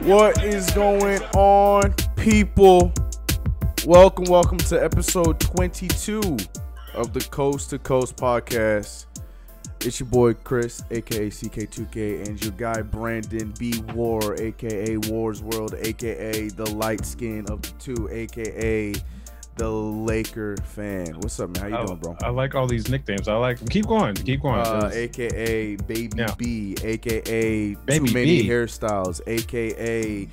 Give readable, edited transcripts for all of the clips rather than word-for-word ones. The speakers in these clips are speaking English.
What is going on, people? Welcome to episode 22 of the Coast to Coast podcast. It's your boy Chris, aka CK2K, and your guy Brandon B. War, aka War's World, aka the light skin of the two, aka the Laker fan. What's up, man? How you doing, bro? I like all these nicknames. I like them. Keep going. AKA Baby B, AKA Baby Too Many B. Hairstyles, AKA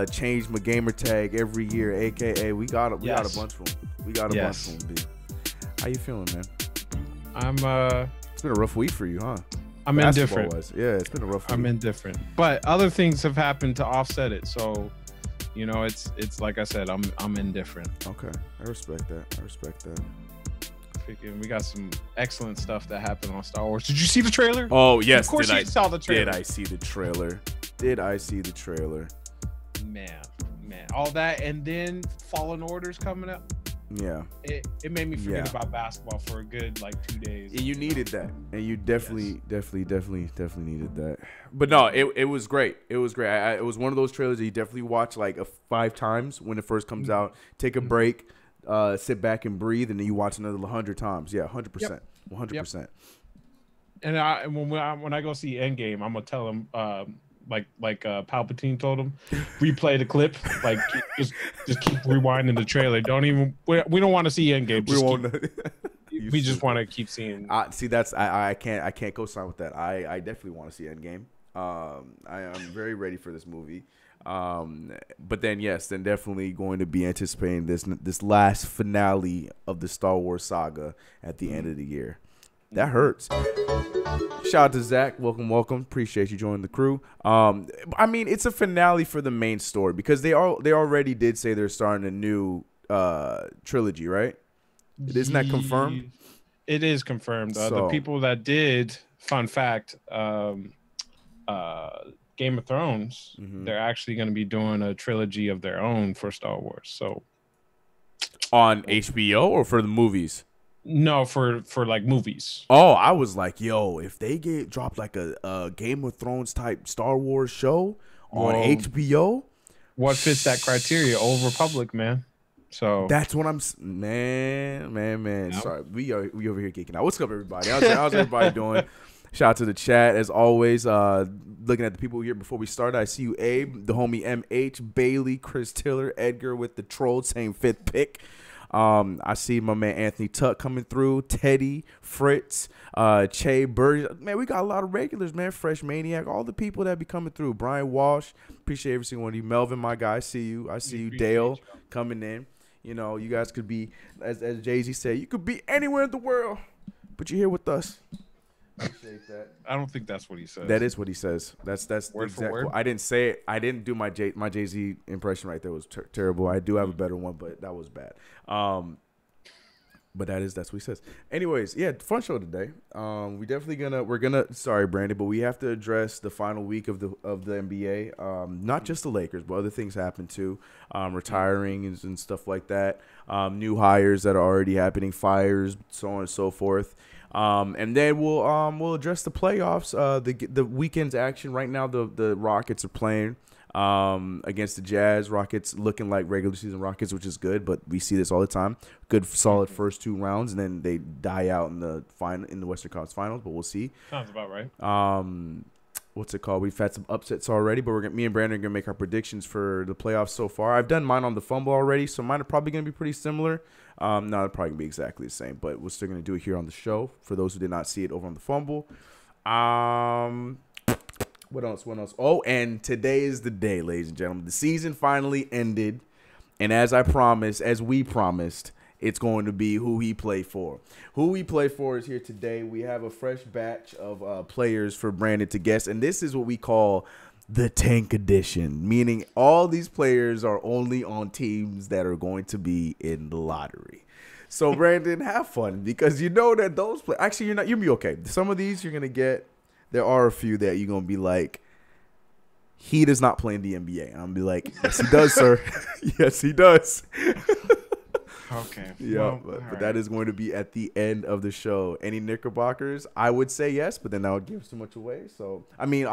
Change My Gamer Tag every year, AKA we got a bunch of them. We got a bunch of them, B. How you feeling, man? It's been a rough week for you, huh? I'm indifferent. Yeah, it's been a rough week. I'm indifferent. But other things have happened to offset it. So, you know, it's like I said, I'm indifferent. Okay. I respect that. Freaking, we got some excellent stuff that happened on Star Wars. Did you see the trailer? Oh, yes. Of course you saw the trailer. Did I see the trailer? Man. All that, and then Fallen Order's coming up. Yeah. It made me forget about basketball for a good 2 days. You needed that, and you definitely needed that. But no, it was great. It was great. It was one of those trailers that you definitely watch 5 times when it first comes out. Take a break, sit back and breathe, and then you watch another 100 times. Yeah, 100%, 100%. And when I go see Endgame, I'm gonna tell him like Palpatine told him, replay the clip. Just keep rewinding the trailer. We don't want to see Endgame. We just want to keep seeing. See, that's I can't co-sign with that. I definitely want to see Endgame. I am very ready for this movie. But then definitely going to be anticipating this last finale of the Star Wars saga at the end of the year. That hurts. Shout out to Zach. Welcome. Appreciate you joining the crew. I mean, it's a finale for the main story because they already did say they're starting a new trilogy, right? Isn't that confirmed? It is confirmed. The people that did, fun fact, Game of Thrones, they're actually going to be doing a trilogy of their own for Star Wars. So on HBO or for the movies? No, for movies. Oh, I was like, yo, if they dropped a Game of Thrones type Star Wars show on HBO, what fits that criteria? Old Republic, man. So that's what I'm, man. Yep. Sorry, we over here geeking out. What's up, everybody? How's everybody doing? Shout out to the chat as always. Looking at the people here before we start, I see you, Abe, the homie MH, Bailey, Chris Tiller, Edgar with the troll, same 5th pick. I see my man Anthony Tuck coming through, Teddy, Fritz, Che, Burge. Man, we got a lot of regulars, man. Fresh Maniac, all the people that be coming through. Brian Walsh, appreciate every single one of you. Melvin, my guy, I see you. Dale coming in. You know, you guys could be, as Jay-Z said, you could be anywhere in the world, but you're here with us. Appreciate that. I don't think that's what he says. That is what he says. That's word for word. I didn't say it. I didn't do my Jay-Z impression right there. It was terrible. I do have a better one, but that was bad. But that's what he says. Anyways, yeah, fun show today. We're gonna sorry, Brandon, but we have to address the final week of the NBA. Not just the Lakers, but other things happen too. Retiring and stuff like that. New hires that are already happening, fires, so on and so forth. And then we'll address the playoffs. The weekend's action right now. The Rockets are playing against the Jazz. Rockets looking like regular season Rockets, which is good, but we see this all the time. Good solid first 2 rounds, and then they die out in the Western Conference Finals. But we'll see. Sounds about right. What's it called? We've had some upsets already, but me and Brandon are gonna make our predictions for the playoffs so far. I've done mine on the fumble already, so mine are probably gonna be pretty similar. No, they're probably gonna be exactly the same, but we're still gonna do it here on the show for those who did not see it over on the fumble. What else? Oh, and today is the day, ladies and gentlemen. The season finally ended, and as we promised, it's going to be Who He Play For. Who We Play For is here today. We have a fresh batch of players for Brandon to guess, and this is what we call the Tank Edition, meaning all these players are only on teams that are going to be in the lottery. So, Brandon, have fun, because you know that those players – actually, you'll be okay. Some of these you're going to get – there are a few that you're going to be like, he does not play in the NBA. And I'm going to be like, yes, he does, sir. Yes, he does. Okay. Yeah, Well, but that is going to be at the end of the show. Any Knickerbockers? I would say yes, but then that would give too much away. So I mean,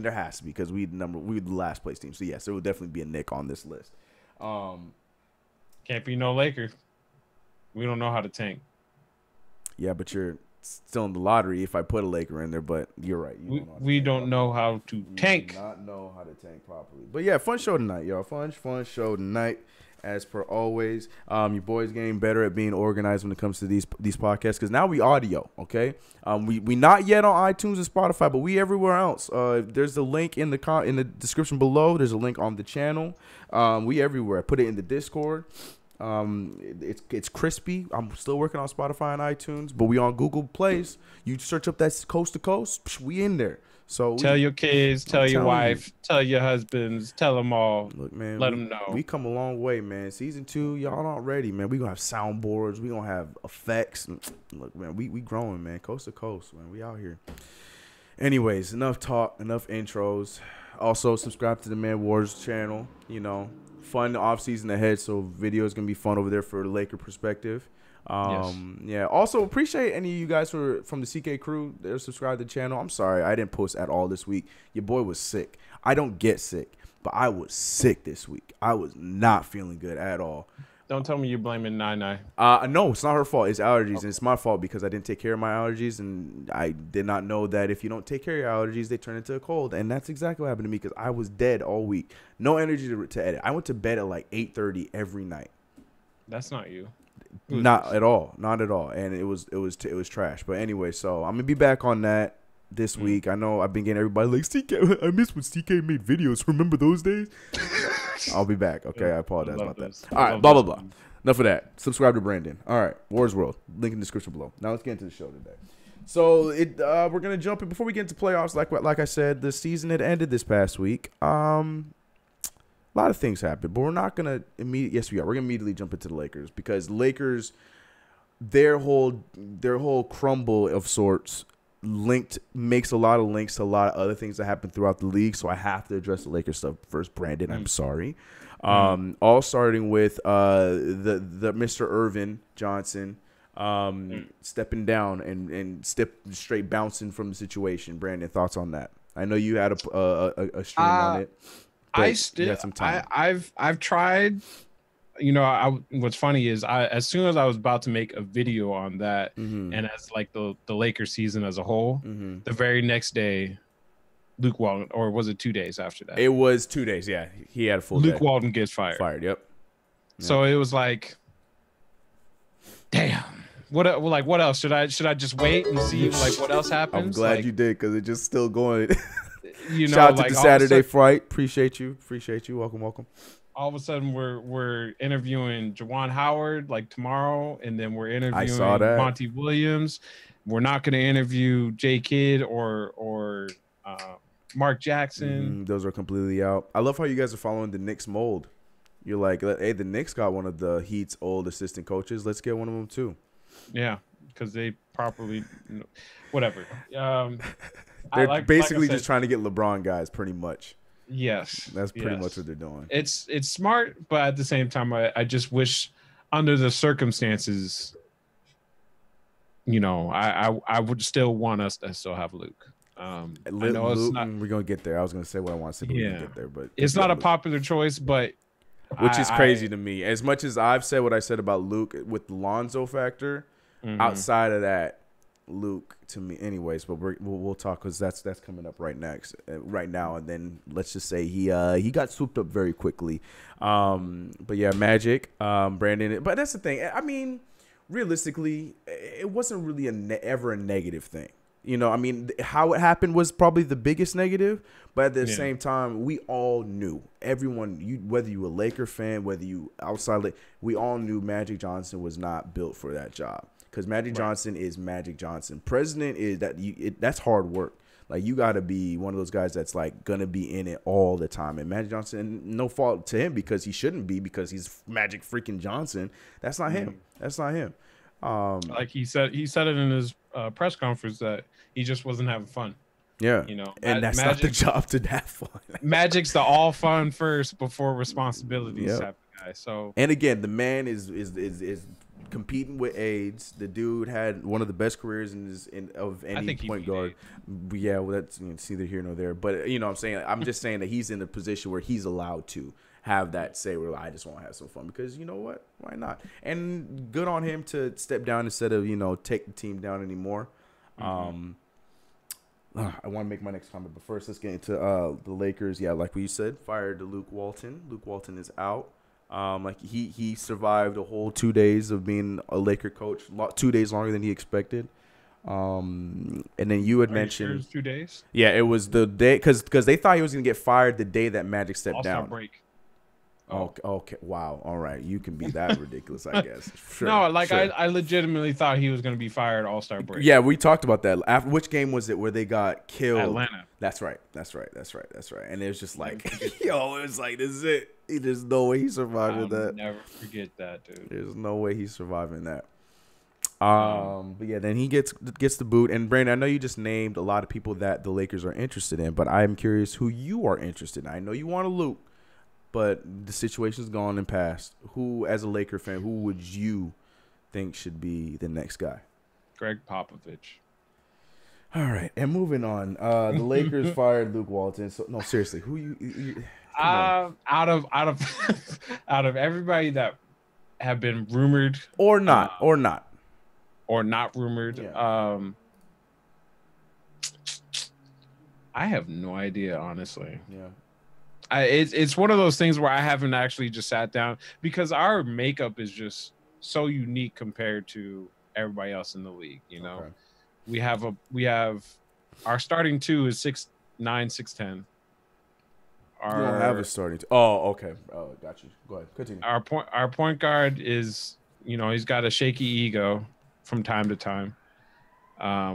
there has to be because we the last place team. So yes, there will definitely be a Knick on this list. Can't be no Lakers. We don't know how to tank. Yeah, but you're still in the lottery if I put a Laker in there. But you're right. We don't know how to tank. We do not know how to tank properly. But yeah, fun show tonight, y'all. Fun show tonight. As per always, your boys getting better at being organized when it comes to these podcasts because now we audio, okay? We not yet on iTunes and Spotify, but we everywhere else. There's a link in the description below. There's a link on the channel. We everywhere. I put it in the Discord. It's crispy. I'm still working on Spotify and iTunes, but we on Google Plays. You search up that Coast to Coast, we in there. So tell your kids, tell your wife, tell your husbands, tell them all. Look, man, let them know. We come a long way, man. Season 2, y'all not ready, man. We gonna have soundboards. We gonna have effects. Look, man, we growing, man. Coast to coast, man. We out here. Anyways, enough talk, enough intros. Also, subscribe to the Man Wars channel. You know, fun off season ahead, so video is gonna be fun over there for the Laker perspective. Yes. Yeah. Also, appreciate any of you guys from the CK crew that are subscribed to the channel. I'm sorry I didn't post at all this week. Your boy was sick. I don't get sick, but I was sick this week. I was not feeling good at all. Don't tell me you're blaming Nine. No, it's not her fault. It's allergies, and it's my fault because I didn't take care of my allergies, and I did not know that if you don't take care of your allergies, they turn into a cold, and that's exactly what happened to me because I was dead all week. No energy to edit. I went to bed at like 8:30 every night. That's not you. Not at all, and it was trash. But anyway, so I'm gonna be back on that this week. I know I've been getting everybody like CK. I miss when CK made videos. Remember those days? I'll be back. Okay, I apologize about that. All right, blah blah blah. Enough of that. Subscribe to Brandon. All right, Wars World. Link in the description below. Now let's get into the show today. So we're gonna jump in before we get into playoffs. Like I said, the season had ended this past week. A lot of things happened, but we're not gonna immediately. Yes, we are. We're gonna immediately jump into the Lakers because Lakers, their whole crumble of sorts makes a lot of links to a lot of other things that happen throughout the league. So I have to address the Lakers stuff first. Brandon, I'm sorry. All starting with the Mr. Irvin Johnson stepping down and straight bouncing from the situation. Brandon, thoughts on that? I know you had a stream on it. I've tried. You know, what's funny is as soon as I was about to make a video on that, and as like the Lakers season as a whole, the very next day, Luke Walton, or was it 2 days after that? It was 2 days. Yeah, he had a full. Luke Walton gets fired. Yep. So it was like, damn. What else should I just wait and see like what else happens? I'm glad you did because it's just still going. You know, shout out to the Saturday Fright. Appreciate you. Welcome. All of a sudden, we're interviewing Juwan Howard like tomorrow, and then we're interviewing Monty Williams. We're not going to interview J Kidd or Mark Jackson. Those are completely out. I love how you guys are following the Knicks mold. You're like, hey, the Knicks got one of the Heat's old assistant coaches. Let's get one of them too. Yeah, because they properly, whatever. They're basically just trying to get LeBron guys, pretty much. Yes, that's pretty much what they're doing. It's smart, but at the same time, I just wish, under the circumstances, you know, I would still want us to still have Luke. I know Luke, we're gonna get there. I was gonna say what I want to say, but we're gonna get there. But it's not a popular choice, but which is crazy to me. As much as I've said what I said about Luke with the Lonzo factor, outside of that, Luke to me, anyways. But we'll talk because that's coming up right now. And then let's just say he got swooped up very quickly. But yeah, Magic, Brandon. But that's the thing. I mean, realistically, it wasn't really ever a negative thing. You know, I mean, how it happened was probably the biggest negative, but at the same time, we all knew, everyone, whether you were a Laker fan, whether you outside, we all knew Magic Johnson was not built for that job because Magic Johnson is Magic Johnson. President is that's hard work. Like, you got to be one of those guys that's like going to be in it all the time. And Magic Johnson, no fault to him because he shouldn't be because he's Magic freaking Johnson. That's not him. That's not him. Like he said it in his press conference that he just wasn't having fun. Yeah, you know, and that's not the job to have fun. Magic's the all fun first before responsibilities happen. guy. So and again, the man is competing with AIDS. The dude had one of the best careers of any point guard. Yeah, well, that's it's neither here nor there. But you know what I'm saying? I'm just saying that he's in a position where he's allowed to have that say where I just want to have some fun because you know what? Why not? And good on him to step down instead of, take the team down anymore. Mm-hmm. I want to make my next comment, but first let's get into the Lakers. Yeah, like we said, fired Luke Walton. Luke Walton is out. He survived a whole 2 days of being a Laker coach, 2 days longer than he expected. And then you had mentioned sure it was 2 days. Yeah, it was the day because they thought he was gonna get fired the day that Magic stepped All-Star down. break. Oh. Okay. Wow. All right. You can be that ridiculous, I guess. Sure. No, sure. I legitimately thought he was going to be fired All-Star break. Yeah, we talked about that. After which game was it where they got killed? Atlanta. That's right. And it was just like, yo, it was like, this is it. There's no way he's surviving that. Never forget that, dude. There's no way he's surviving that. But yeah, then he gets the boot. And Brandon, I know you just named a lot of people that the Lakers are interested in, but I'm curious who you are interested in. I know you want to Luke. But the situation's gone and passed. Who, as a Laker fan, who would you think should be the next guy? Greg Popovich. All right, and moving on. The Lakers fired Luke Walton. So no, seriously, who you out of out of everybody that have been rumored or not rumored. Yeah. I have no idea, honestly. Yeah. It's one of those things where I haven't actually just sat down because our makeup is just so unique compared to everybody else in the league. Okay. we have our starting two is 6'9", 6'10". You don't have a starting two. Oh, okay. Oh, got you. Go ahead. Continue. Our point guard is, he's got a shaky ego from time to time.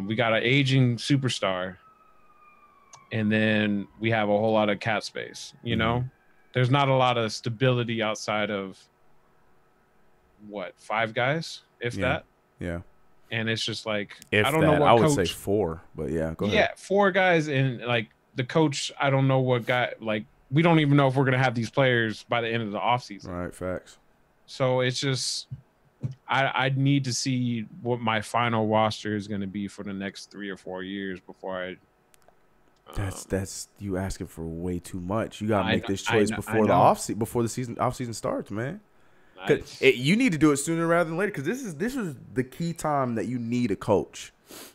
We got an aging superstar. And then we have a whole lot of cap space, Mm-hmm. There's not a lot of stability outside of, 5 guys, if that? Yeah. And it's just like, I don't know what I would say 4, but yeah, go ahead. Yeah, 4 guys, and, the coach, I don't know what guy, we don't even know if we're going to have these players by the end of the offseason. Right, facts. So it's just, I need to see what my final roster is going to be for the next 3 or 4 years before I... That's you asking for way too much. You gotta make this choice before the offseason starts, man. You need to do it sooner rather than later because this is the key time that you need a coach.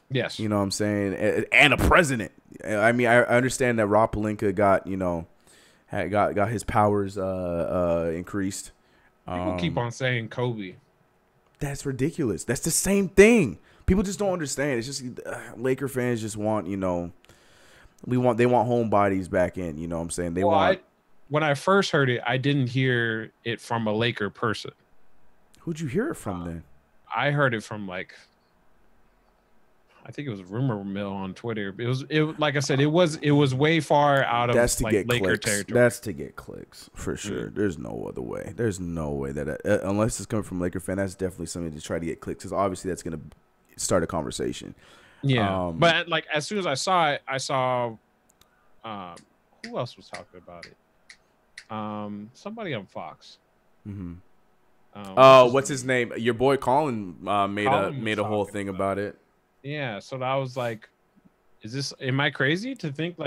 Yes, you know what I'm saying, and a president. I mean, I understand that Rob Pelinka got his powers increased. People keep on saying Kobe. That's ridiculous. That's the same thing. People just don't understand. It's just Laker fans just want they want homebodies back in, you know what I'm saying? When I first heard it, I didn't hear it from a Laker person. Who'd you hear it from then? I heard it from I think it was Rumor Mill on Twitter. Like I said, it was way far out of Laker territory. That's to get clicks for sure. Mm-hmm. There's no other way. There's no way that unless it's coming from a Laker fan, that's definitely something to try to get clicks because obviously that's going to start a conversation. Yeah, but as soon as I saw it, I saw who else was talking about it? Somebody on Fox. Mm-hmm. What's his name? Your boy Colin made a whole thing about it. Yeah, so I was like, am I crazy to think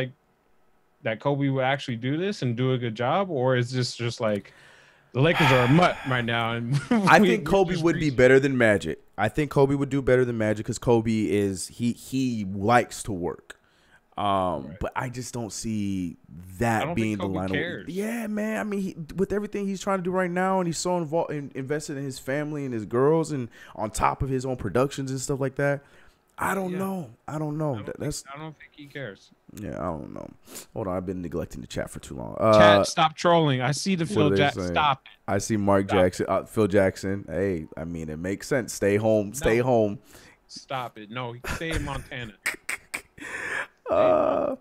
that Kobe would actually do this and do a good job, or is this just the Lakers are a mutt right now? And I think Kobe would be better than Magic. I think Kobe would do better than Magic because Kobe is he likes to work. Right. But I just don't see that being the line. Yeah, man. I mean, with everything he's trying to do right now, and he's so invested in his family and his girls, and on top of his own productions and stuff like that. I don't know. I don't think he cares. Yeah, I don't know. Hold on, I've been neglecting the chat for too long. Chat, stop trolling. I see the Phil Jackson. Stop it. I see Mark Jackson, Phil Jackson. Hey, I mean, it makes sense. Stay home. Stay home. Stop it. No, stay in Montana. I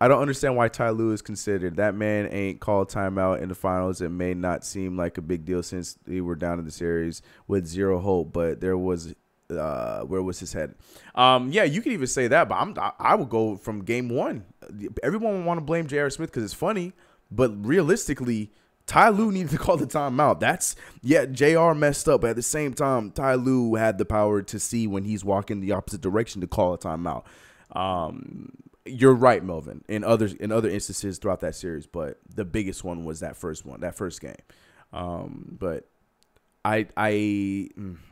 don't understand why Ty Lue is considered. That man ain't called timeout in the finals. It may not seem like a big deal since they were down in the series with zero hope, but there was where was his head? Yeah, you could even say that, but I would go from game 1. Everyone would want to blame J.R. Smith because it's funny, but realistically, Ty Lue needed to call the timeout. JR messed up, but at the same time, Ty Lue had the power to see when he's walking the opposite direction to call a timeout. You're right, Melvin. In other instances throughout that series, but the biggest one was that first game. But I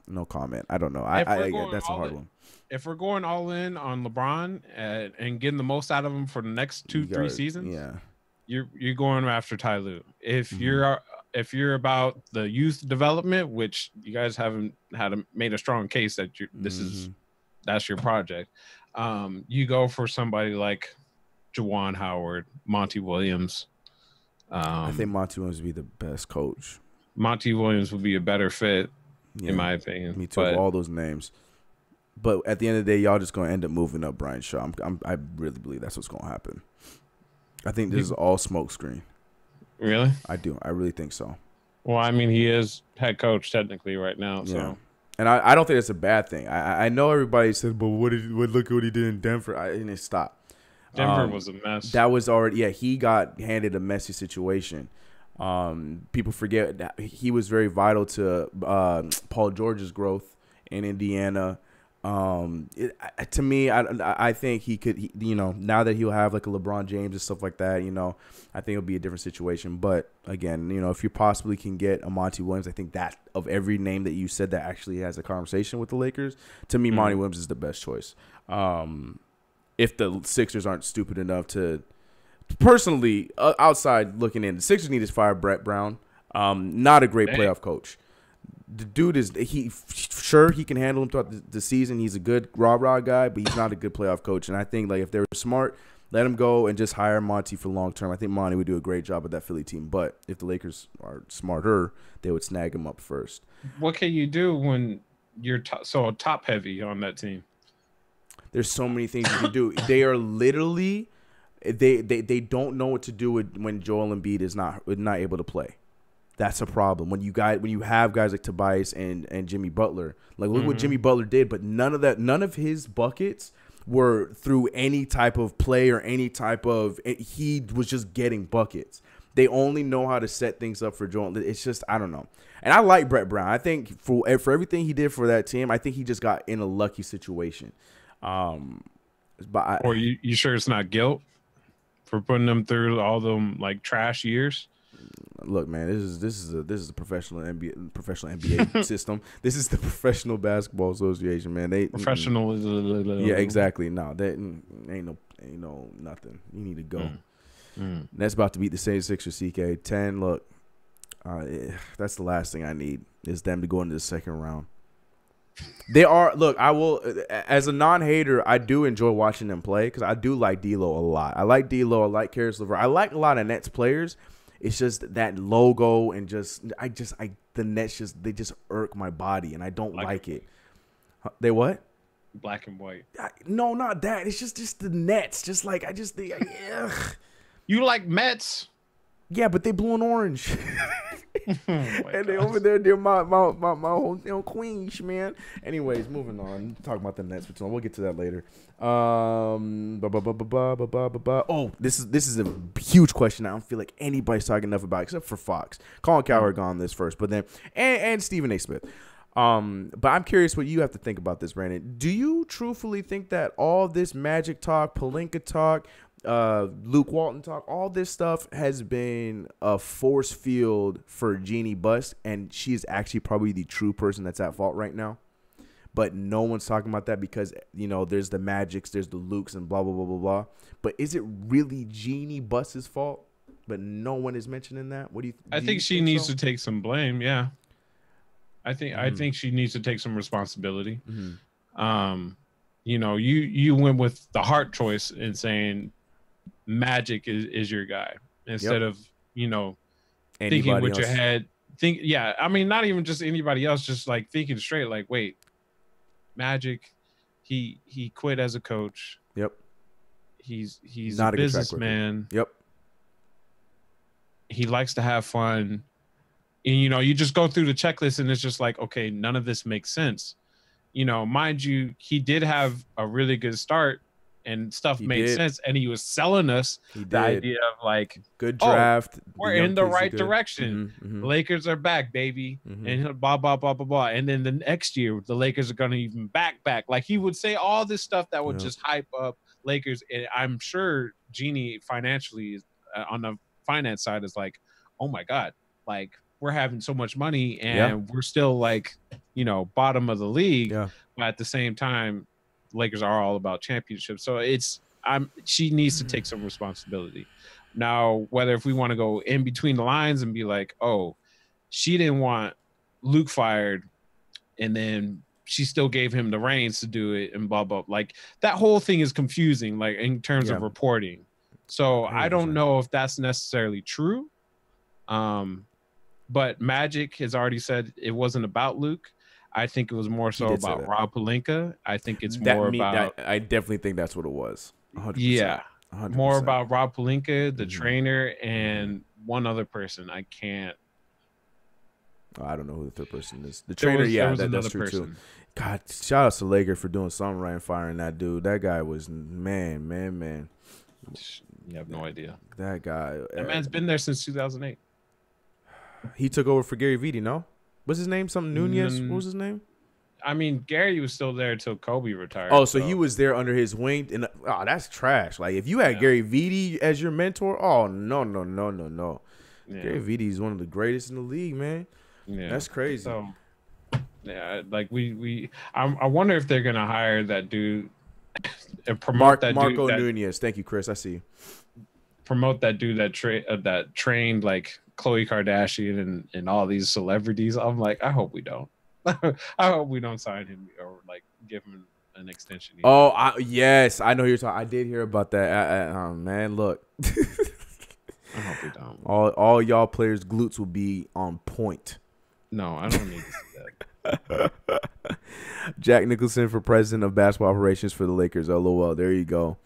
no comment. I don't know. That's a hard one. If we're going all in on LeBron and getting the most out of him for the next 2-3 seasons, you're going after Ty Lue. If you're about the youth development, which you guys haven't made a strong case that that's your project, you go for somebody like Juwan Howard, Monty Williams. I think Monty Williams would be the best coach. Monty Williams would be a better fit, in my opinion. Me too. All those names. But at the end of the day, y'all just gonna end up moving up Brian Shaw. I really believe that's what's gonna happen. I think this is all smokescreen. Really? I do. I really think so. Well, I mean, he is head coach technically right now. So. Yeah. And I don't think it's a bad thing. I know everybody said, but look at what he did in Denver. And it stopped. Denver was a mess. That was already he got handed a messy situation. People forget that he was very vital to Paul George's growth in Indiana. To me, I think he could, now that he'll have like a LeBron James and stuff like that, I think it'll be a different situation. But again, if you possibly can get a Monty Williams, I think that of every name that you said that actually has a conversation with the Lakers, to me, Monty Williams is the best choice. If the Sixers aren't stupid enough to, personally, outside looking in, the Sixers need to fire Brett Brown. Not a great playoff coach. The dude he can handle him throughout the season. He's a good rah-rah guy, but he's not a good playoff coach. And I think if they were smart, let him go and just hire Monty for long term. I think Monty would do a great job with that Philly team. But if the Lakers are smarter, they would snag him up first. What can you do when you're so top heavy on that team? There's so many things you can do. They are literally they don't know what to do when Joel Embiid is not able to play. That's a problem. When you have guys like Tobias and Jimmy Butler, look what Jimmy Butler did, but none of his buckets were through any type of play or any type of. He was just getting buckets. They only know how to set things up for Joel. It's just, I don't know. And I like Brett Brown. I think for everything he did for that team, I think he just got in a lucky situation. Or you sure it's not guilt for putting them through all them trash years? Look, man, this is a professional NBA system. This is the Professional Basketball Association, man. They professional. Yeah, exactly. No, that ain't no nothing. You need to go. That's about to beat the Sixers. CK 10. Look, that's the last thing I need is them to go into the second round. They are. Look, I will. As a non-hater, I do enjoy watching them play because I do like D'Lo a lot. I like D'Lo. I like Caris LeVert. I like a lot of Nets players. It's just that logo and the Nets they just irk my body and I don't like it. They what? Black and white. No, not that. It's just the Nets. Ugh. You like Mets? Yeah, but they blue and orange. And they over there, they're my whole Queens, man. Anyways, moving on. Talk about the Nets for too long. We'll get to that later. Oh, this is a huge question. I don't feel like anybody's talking enough about it, except for Fox. Colin Cowherd got on this first, but then and Stephen A. Smith. But I'm curious what you have to think about this, Brandon. Do you truthfully think that all this Magic talk, Pelinka talk, Luke Walton talk, all this stuff has been a force field for Jeannie Buss, and she's actually probably the true person that's at fault right now? But no one's talking about that because, there's the Magics, there's the Lukes, and blah, blah, blah, blah, blah. But is it really Jeannie Buss's fault? But no one is mentioning that? What do you think? I think she needs to take some blame, yeah. I think she needs to take some responsibility. You went with the heart choice in saying Magic is your guy instead of thinking with your head. I mean, not even just anybody else, just thinking straight. Wait, Magic, he quit as a coach. Yep. He's not a businessman. Yep. He likes to have fun. And, you just go through the checklist and it's just okay, none of this makes sense. Mind you, he did have a really good start and stuff He made did. sense, and he was selling us the idea of like good draft. We're in the right direction. direction. The Lakers are back, baby, and blah blah blah blah blah. And then the next year, the Lakers are going to even back. Like he would say all this stuff that would just hype up Lakers. And I'm sure Jeannie financially on the finance side is like, oh my god, like we're having so much money and we're still like, you know, bottom of the league. Yeah. But at the same time, Lakers are all about championships. So she needs to take some responsibility. Now, whether if we want to go in between the lines and be like, oh, she didn't want Luke fired and then she still gave him the reins to do it and blah, blah. Like that whole thing is confusing, like in terms of reporting. So 100%. I don't know if that's necessarily true. But Magic has already said it wasn't about Luke. I think it was more so about Rob Pelinka. I think it's more about. I definitely think that's what it was. 100%. Yeah, 100%. More about Rob Pelinka, the trainer, and one other person. I can't. Oh, I don't know who the third person is. The trainer, that's true too. God, shout out to Laker for doing something right and firing that dude. That guy was man. You have no idea. That guy. That man's been there since 2008. He took over for Gary Vitti, no? What's his name? Something Nunez? What was his name? I mean, Gary was still there until Kobe retired. Oh, so he was there under his wing. And that's trash. Like, if you had Gary Vitti as your mentor, oh, no. Yeah. Gary Vitti is one of the greatest in the league, man. Yeah. That's crazy. So, yeah, like I wonder if they're going to hire that dude and promote Marco Nunez. Thank you, Chris. I see you. Promote that dude that trained, like, Khloe Kardashian and all these celebrities. I'm like, I hope we don't. I hope we don't sign him or like give him an extension. Yes, I know you're talking. I did hear about that. Man, look. I hope we don't. All y'all players' glutes will be on point. No, I don't need to see that. Jack Nicholson for president of basketball operations for the Lakers. LOL. There you go.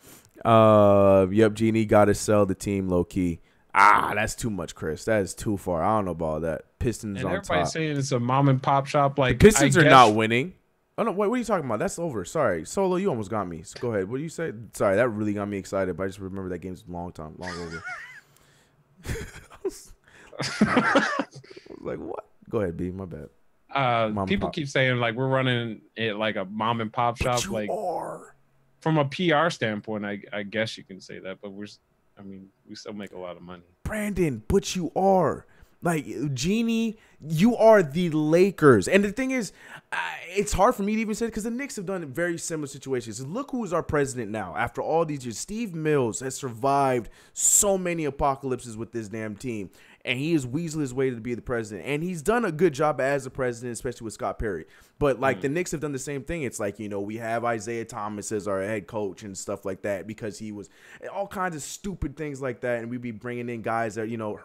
Yep, Genie got to sell the team low key. That's too much, Chris. That is too far. I don't know about that. Pistons and on everybody's top. saying it's a mom and pop shop. Like the Pistons are not winning. Oh no, what are you talking about? That's over. Sorry, Solo, you almost got me. So go ahead. What do you say? Sorry, that really got me excited. But I just remember that game's long over. Like what? Go ahead, B. My bad. People keep saying like we're running it like a mom and pop shop. Like from a PR standpoint, I guess you can say that. But we still make a lot of money. Brandon, but you are. Like, Genie, you are the Lakers. And the thing is, it's hard for me to even say it because the Knicks have done very similar situations. Look who's our president now. After all these years, Steve Mills has survived so many apocalypses with this damn team. And he is weaseling his way to be the president. And he's done a good job as a president, especially with Scott Perry. But, like, the Knicks have done the same thing. It's like, you know, we have Isaiah Thomas as our head coach and stuff like that because he was all kinds of stupid things like that. And we'd be bringing in guys that, you know,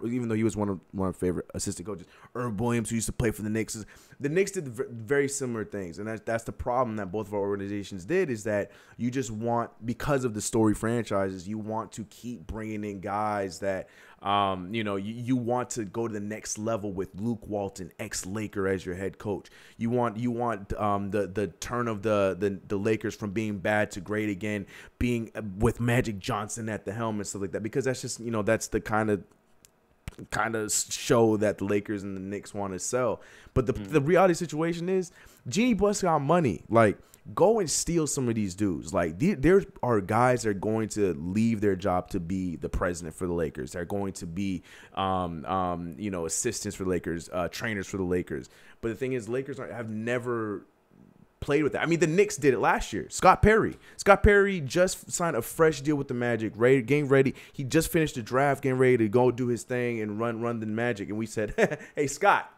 even though he was one of my favorite assistant coaches, Herb Williams, who used to play for the Knicks. The Knicks did very similar things. And that's the problem that both of our organizations did is that you just want, because of the story franchises, you want to keep bringing in guys that, you know, you want to go to the next level with Luke Walton, ex-Laker, as your head coach. You want the turn of the Lakers from being bad to great again, being with Magic Johnson at the helm and stuff like that. Because that's just, you know, that's the kind of show that the Lakers and the Knicks want to sell. But the reality situation is Jeannie Buss got money. Like, go and steal some of these dudes. Like, there are guys that are going to leave their job to be the president for the Lakers. They're going to be, you know, assistants for the Lakers, trainers for the Lakers. But the thing is, Lakers have never played with that. I mean, the Knicks did it last year. Scott Perry just signed a fresh deal with the Magic, getting ready. He just finished the draft, getting ready to go do his thing and run the Magic. And we said, hey, Scott,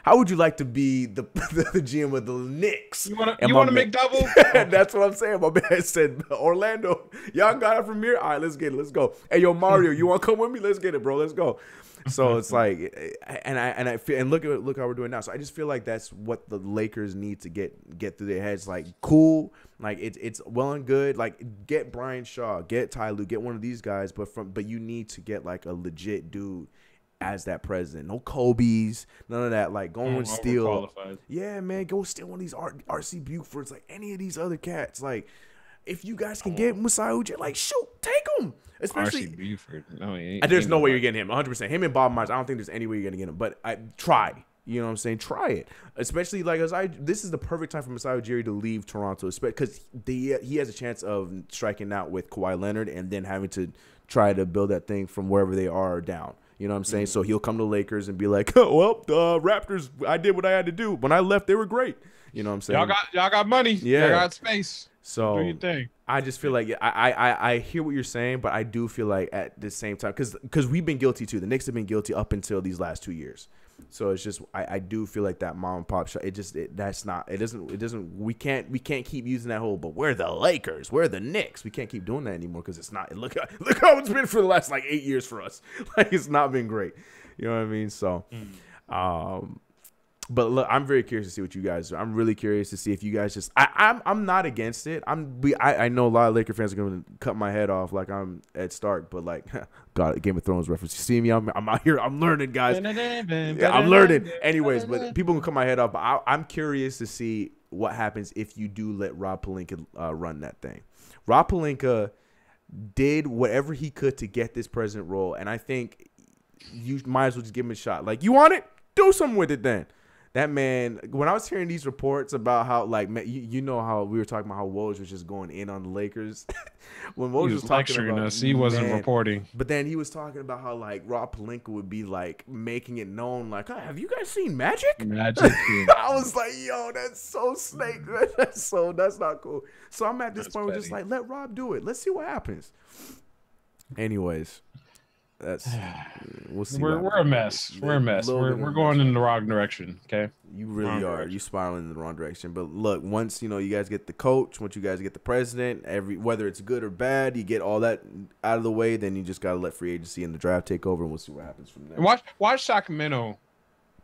how would you like to be the GM of the Knicks? You want to make double? That's what I'm saying. My man said, Orlando, y'all got it from here? All right, let's get it. Let's go. Hey, yo, Mario, you want to come with me? Let's get it, bro. Let's go. So it's like, and look how we're doing now. So I just feel like that's what the Lakers need to get through their heads. Like, cool, like it's well and good. Like, get Brian Shaw, get Ty Lue, get one of these guys, but you need to get like a legit dude as that president. No Kobe's, none of that. Like, go and steal. Yeah, man, go steal one of these RC Bufords, like any of these other cats. Like, if you guys can get Masai Ujiri, like shoot, take him. Especially RC Buford. No, there's no way you're getting him. 100%. Him and Bob Myers. I don't think there's any way you're gonna get him. But try. You know what I'm saying? Try it. Especially like this is the perfect time for Masai Ujiri to leave Toronto, because he has a chance of striking out with Kawhi Leonard and then having to try to build that thing from wherever they are down. You know what I'm saying? So he'll come to Lakers and be like, oh, well, the Raptors, I did what I had to do. When I left, they were great. You know what I'm saying? Y'all got money. Yeah. Y'all got space. So do your thing. I just feel like I hear what you're saying, but I do feel like at the same time, because we've been guilty too. The Knicks have been guilty up until these last 2 years. So it's just I do feel like that mom and pop shot. We can't keep using that whole. But we're the Lakers, we're the Knicks. We can't keep doing that anymore because it's not. Look how it's been for the last like 8 years for us. Like it's not been great. You know what I mean? So, but look, I'm very curious to see what you guys do. I'm really curious to see if you guys just. I'm not against it. I know a lot of Laker fans are going to cut my head off like I'm Ed Stark, but like, God, Game of Thrones reference. You see me? I'm out here. I'm learning, guys. Yeah, I'm learning. Anyways, but people can cut my head off. But I'm curious to see what happens if you do let Rob Pelinka run that thing. Rob Pelinka did whatever he could to get this president role, and I think you might as well just give him a shot. Like, you want it? Do something with it then. That man, when I was hearing these reports about how, like, you know how we were talking about how Woj was just going in on the Lakers. When Woj was talking about us, he wasn't reporting. But then he was talking about how, like, Rob Pelinka would be, like, making it known, like, oh, have you guys seen Magic? Magic. I was like, yo, that's so snake. That's not cool. So I'm at this point where just like, let Rob do it. Let's see what happens. Anyways. We'll see. We're a mess. We're a mess. We're going in the wrong direction. Okay. You really are. You spiraling in the wrong direction. But look, once you guys get the coach, once you guys get the president, whether it's good or bad, you get all that out of the way. Then you just gotta let free agency and the draft take over, and we'll see what happens from there. And watch Sacramento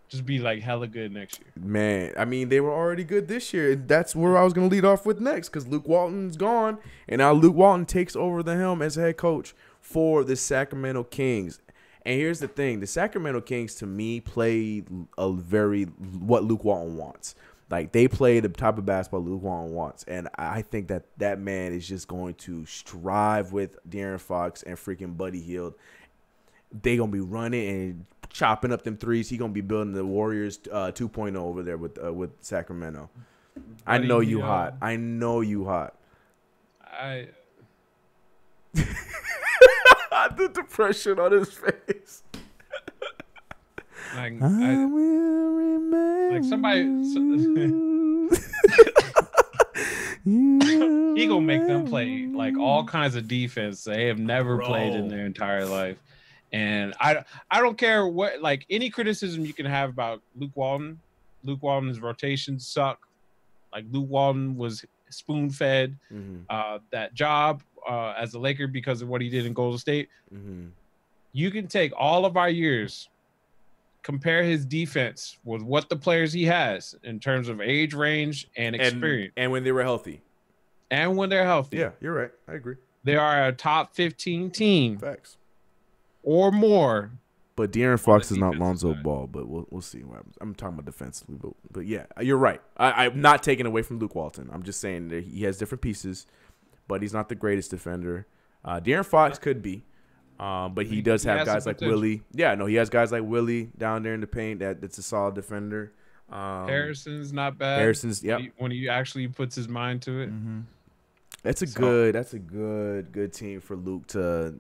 just be like hella good next year. Man, I mean, they were already good this year. That's where I was gonna lead off with next, because Luke Walton's gone, and now Luke Walton takes over the helm as head coach for the Sacramento Kings. And here's the thing. The Sacramento Kings, to me, play what Luke Walton wants. Like, they play the type of basketball Luke Walton wants. And I think that man is just going to strive with De'Aaron Fox and freaking Buddy Hield. They going to be running and chopping up them threes. He going to be building the Warriors 2.0 over there with Sacramento. I know you hot. I know you hot. The depression on his face. I will remember. Like somebody, he gonna make them play like all kinds of defense they have never played in their entire life. And I don't care what, like, any criticism you can have about Luke Walton. Luke Walton's rotations suck. Like, Luke Walton was spoon-fed that job as a Laker because of what he did in Golden State. You can take all of our years, compare his defense with what the players he has in terms of age range and experience. And when they were healthy. And when they're healthy. Yeah, you're right. I agree. They are a top 15 team. Facts. Or more. But De'Aaron Fox is not Lonzo Ball, but we'll see what happens. I'm talking about defensively, but yeah, you're right. I'm not taking away from Luke Walton. I'm just saying that he has different pieces, but he's not the greatest defender. De'Aaron Fox could be, but he does have guys like Willie. Yeah, no, he has guys like Willie down there in the paint that's a solid defender. Harrison's not bad. Harrison's, yep. When he actually puts his mind to it. That's a good team for Luke to,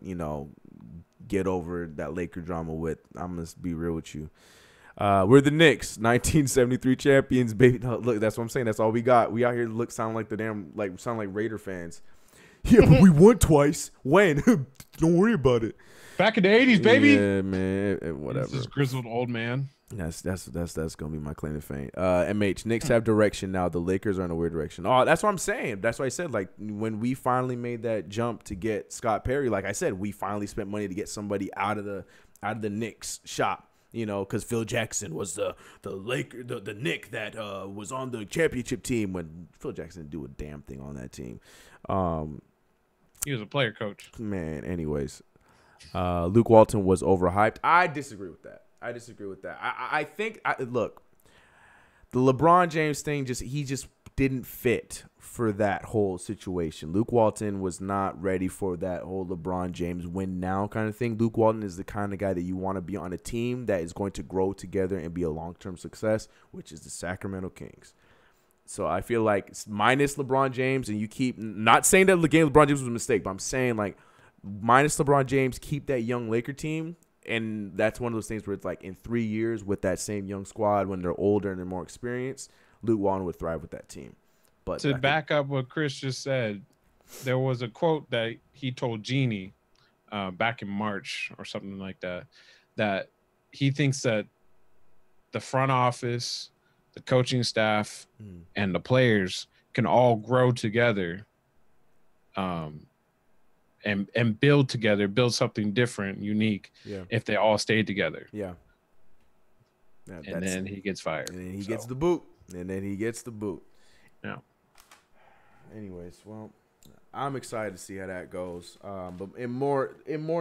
get over that Laker drama with. I'm gonna be real with you. We're the Knicks, 1973 champions, baby. Look, that's what I'm saying. That's all we got. We out here sound like Raider fans. Yeah, but we won twice. When? Don't worry about it. Back in the 80s, baby. Yeah, man. Whatever. This grizzled old man. That's gonna be my claim to fame. MH, Knicks have direction now. The Lakers are in a weird direction. Oh, that's what I'm saying. That's why I said, like, when we finally made that jump to get Scott Perry, like I said, we finally spent money to get somebody out of the Knicks shop. Because Phil Jackson was the Knick that was on the championship team when Phil Jackson didn't do a damn thing on that team. He was a player coach. Man, anyways, Luke Walton was overhyped. I disagree with that. I think look, the LeBron James thing he just didn't fit for that whole situation. Luke Walton was not ready for that whole LeBron James win now kind of thing. Luke Walton is the kind of guy that you want to be on a team that is going to grow together and be a long-term success, which is the Sacramento Kings. So I feel like minus LeBron James, and you keep not saying that the game LeBron James was a mistake, but I'm saying like minus LeBron James, keep that young Laker team. And that's one of those things where it's like in 3 years with that same young squad, when they're older and they're more experienced, Luke Walton would thrive with that team. But to back up what Chris just said, there was a quote that he told Jeannie back in March or something like that, that he thinks that the front office, the coaching staff, and the players can all grow together and build together, build something different, unique, if they all stay together. Yeah. And then he gets fired. And then he gets the boot. Yeah. Anyways, well, I'm excited to see how that goes. But in more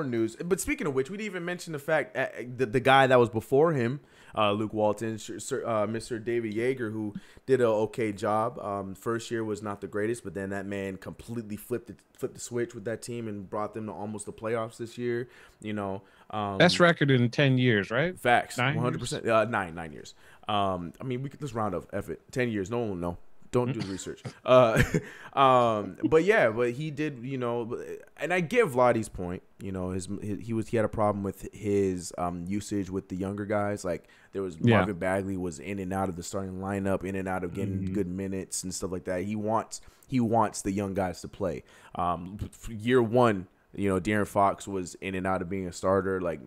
news, but speaking of which, we didn't even mention the fact that the guy that was before him, Luke Walton, Mr. David Yeager, who did an okay job. First year was not the greatest, but then that man completely flipped the switch with that team and brought them to almost the playoffs this year. You know, best record in 10 years, right? Facts, 100%. 9 years. I mean, let's round up. F it, 10 years. No one will know. Don't do the research. But he did, you know, and I give Lottie's point. You know, he had a problem with his usage with the younger guys. Like there was Marvin Bagley was in and out of the starting lineup, in and out of getting good minutes and stuff like that. He wants the young guys to play. Year one, you know, De'Aaron Fox was in and out of being a starter. Like,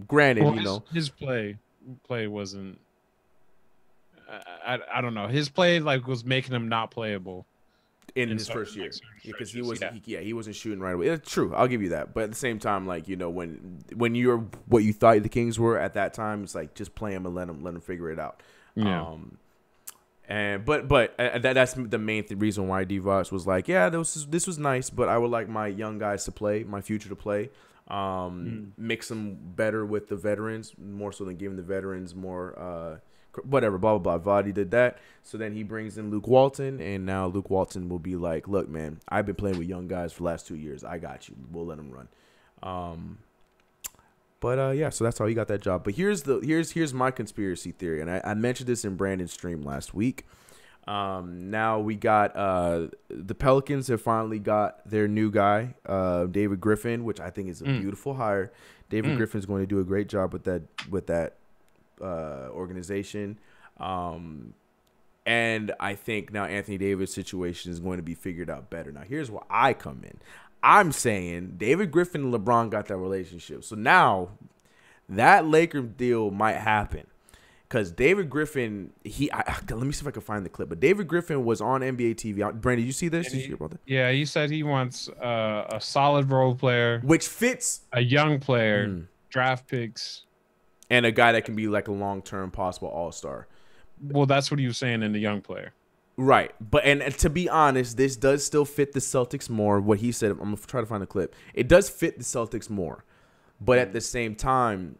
granted, his play wasn't. I don't know. His play was making him not playable in his first year because he wasn't shooting right away. It's true. I'll give you that. But at the same time, like, you know, when you're what you thought the Kings were at that time, it's like just play him and let him figure it out. Yeah. But that's the main reason why Divac was like, yeah, this was nice, but I would like my young guys to play, my future to play. Mix them better with the veterans, more so than giving the veterans more whatever, blah, blah, blah. Vadi did that. So then he brings in Luke Walton, and now Luke Walton will be like, look, man, I've been playing with young guys for the last 2 years. I got you. We'll let them run. So that's how he got that job. But here's my conspiracy theory, and I mentioned this in Brandon's stream last week. Now we got the Pelicans have finally got their new guy, David Griffin, which I think is a beautiful hire. David Griffin is going to do a great job with that organization. And I think now Anthony Davis' situation is going to be figured out better. Now, here's where I come in. I'm saying David Griffin and LeBron got that relationship. So now that Laker deal might happen. Because David Griffin, let me see if I can find the clip. But David Griffin was on NBA TV. Brandon, did you see this? Did you hear about that? Yeah, he said he wants a solid role player. Which fits. A young player, draft picks. And a guy that can be like a long-term possible all-star. Well, that's what he was saying in the young player. Right. But and to be honest, this does still fit the Celtics more. What he said, I'm going to try to find a clip. It does fit the Celtics more. But at the same time,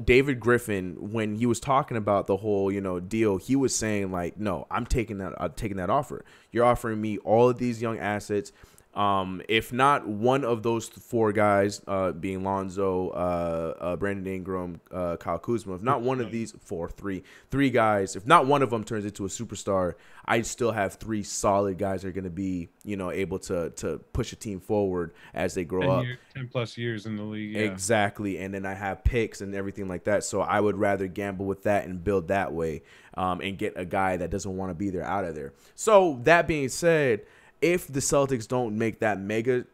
David Griffin, when he was talking about the whole, deal, he was saying like, no, I'm taking that offer. You're offering me all of these young assets. If not one of those four guys, being Lonzo, Brandon Ingram, Kyle Kuzma, if not one of these three guys, if not one of them turns into a superstar, I still have three solid guys that are going to be, able to push a team forward as they grow up. 10 plus years in the league. Yeah. Exactly. And then I have picks and everything like that. So I would rather gamble with that and build that way, and get a guy that doesn't want to be there out of there. So that being said, if the Celtics don't make that mega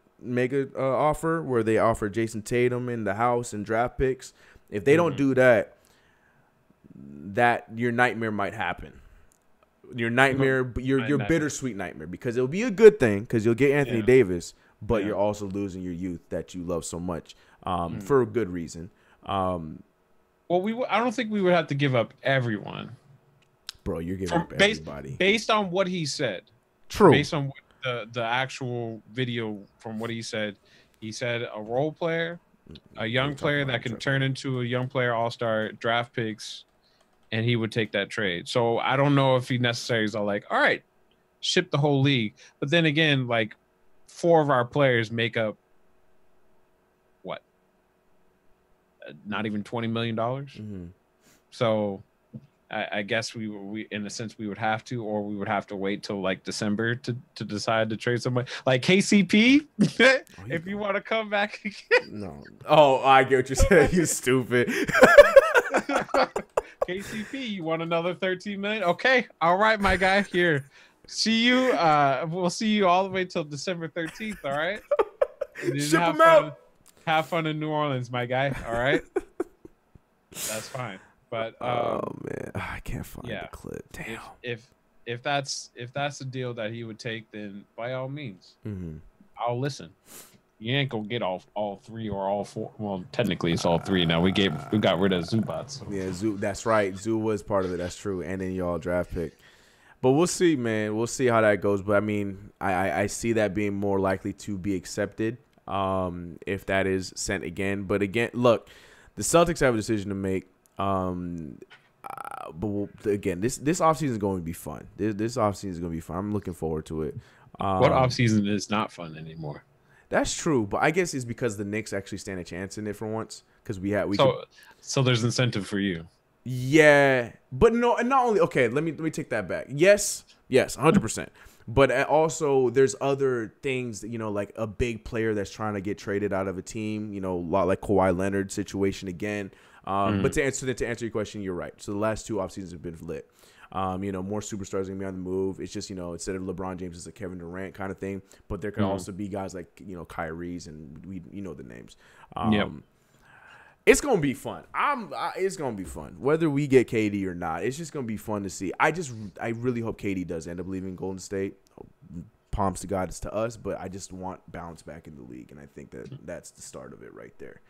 offer where they offer Jason Tatum in the house and draft picks, if they don't do that, your nightmare might happen. Your nightmare, your bittersweet nightmare, because it'll be a good thing because you'll get Anthony Davis, but you're also losing your youth that you love so much, for a good reason. Well, I don't think we would have to give up everyone. Bro, you're giving up everybody. Based on what he said. True. Based on what the actual video from what he said a role player, a young player that can turn into a young player all-star, draft picks, and he would take that trade. So I don't know if he necessarily is all like, all right, ship the whole league. But then again, like 4 of our players make up what? Not even $20 million. Mm-hmm. So I guess we in a sense we would have to, or we would have to wait till like December to decide to trade somebody like KCP. If you want to come back again. No. Oh, I get what you're saying. You stupid. KCP, you want another 13 million? Okay, all right, my guy. Here, see you. We'll see you all the way till December 13th. All right. Ship him out. Have fun in New Orleans, my guy. All right. That's fine. But oh man, I can't find the clip. Damn. If that's a deal that he would take, then by all means, I'll listen. You ain't gonna get all 3 or all 4. Well, technically it's all 3 now. We got rid of Zubats. So. Yeah, Zoo. That's right. Zoo was part of it. That's true. And then y'all draft pick. But we'll see, man. We'll see how that goes. But I mean, I see that being more likely to be accepted if that is sent again. But again, look, the Celtics have a decision to make. But again, this offseason is going to be fun. This offseason is going to be fun. I'm looking forward to it. What offseason is not fun anymore? That's true, but I guess it's because the Knicks actually stand a chance in it for once. Because so there's incentive for you. Yeah, but no, and not only. Okay, let me take that back. Yes, 100%. But also, there's other things that, like a big player that's trying to get traded out of a team. A lot like Kawhi Leonard situation again. But to answer your question, you're right. So the last 2 off seasons have been lit. More superstars are gonna be on the move. It's just, instead of LeBron James, it's a Kevin Durant kind of thing. But there could also be guys like, Kyrie's, and we the names. It's gonna be fun. It's gonna be fun whether we get KD or not. It's just gonna be fun to see. I really hope KD does end up leaving Golden State. Palms to God, it's to us, but I just want bounce back in the league, and I think that's the start of it right there.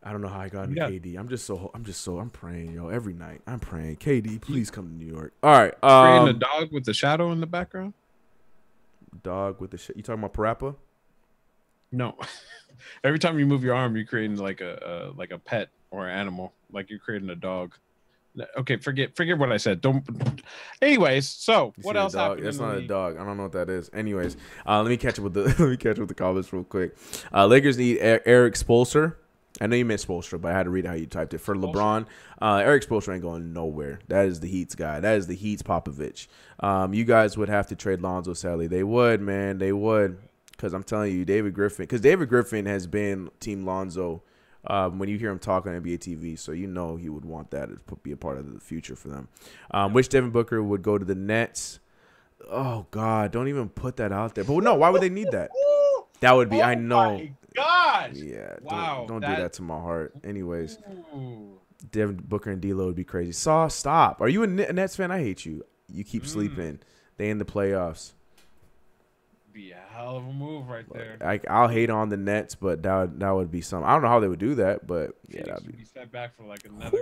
I don't know how I got into KD. I'm praying, every night. I'm praying, KD, please come to New York. All right. Creating a dog with the shadow in the background? Dog with the you talking about Parappa? No. Every time you move your arm, you're creating like a pet or an animal. Like you're creating a dog. Okay, forget what I said. Don't. Anyways, so what else happened? That's not a dog. I don't know what that is. Anyways, let me catch up with the comments real quick. Lakers need Eric Spoelstra. I know you meant Spoelstra, but I had to read how you typed it. For LeBron, Eric Spoelstra ain't going nowhere. That is the Heat's guy. That is the Heat's Popovich. You guys would have to trade Lonzo, sadly. They would, man. They would. Because I'm telling you, David Griffin has been Team Lonzo when you hear him talk on NBA TV. So he would want that to be a part of the future for them. Wish Devin Booker would go to the Nets. Oh, God. Don't even put that out there. But no, why would they need that? That would be, I know. My gosh. Yeah. Wow. Don't do that to my heart. Anyways, Devin Booker and D'Lo would be crazy. Stop. Are you a Nets fan? I hate you. You keep sleeping. They in the playoffs. Be a hell of a move right there. I'll hate on the Nets, but that would be something. I don't know how they would do that, but yeah, that'd be set back for like another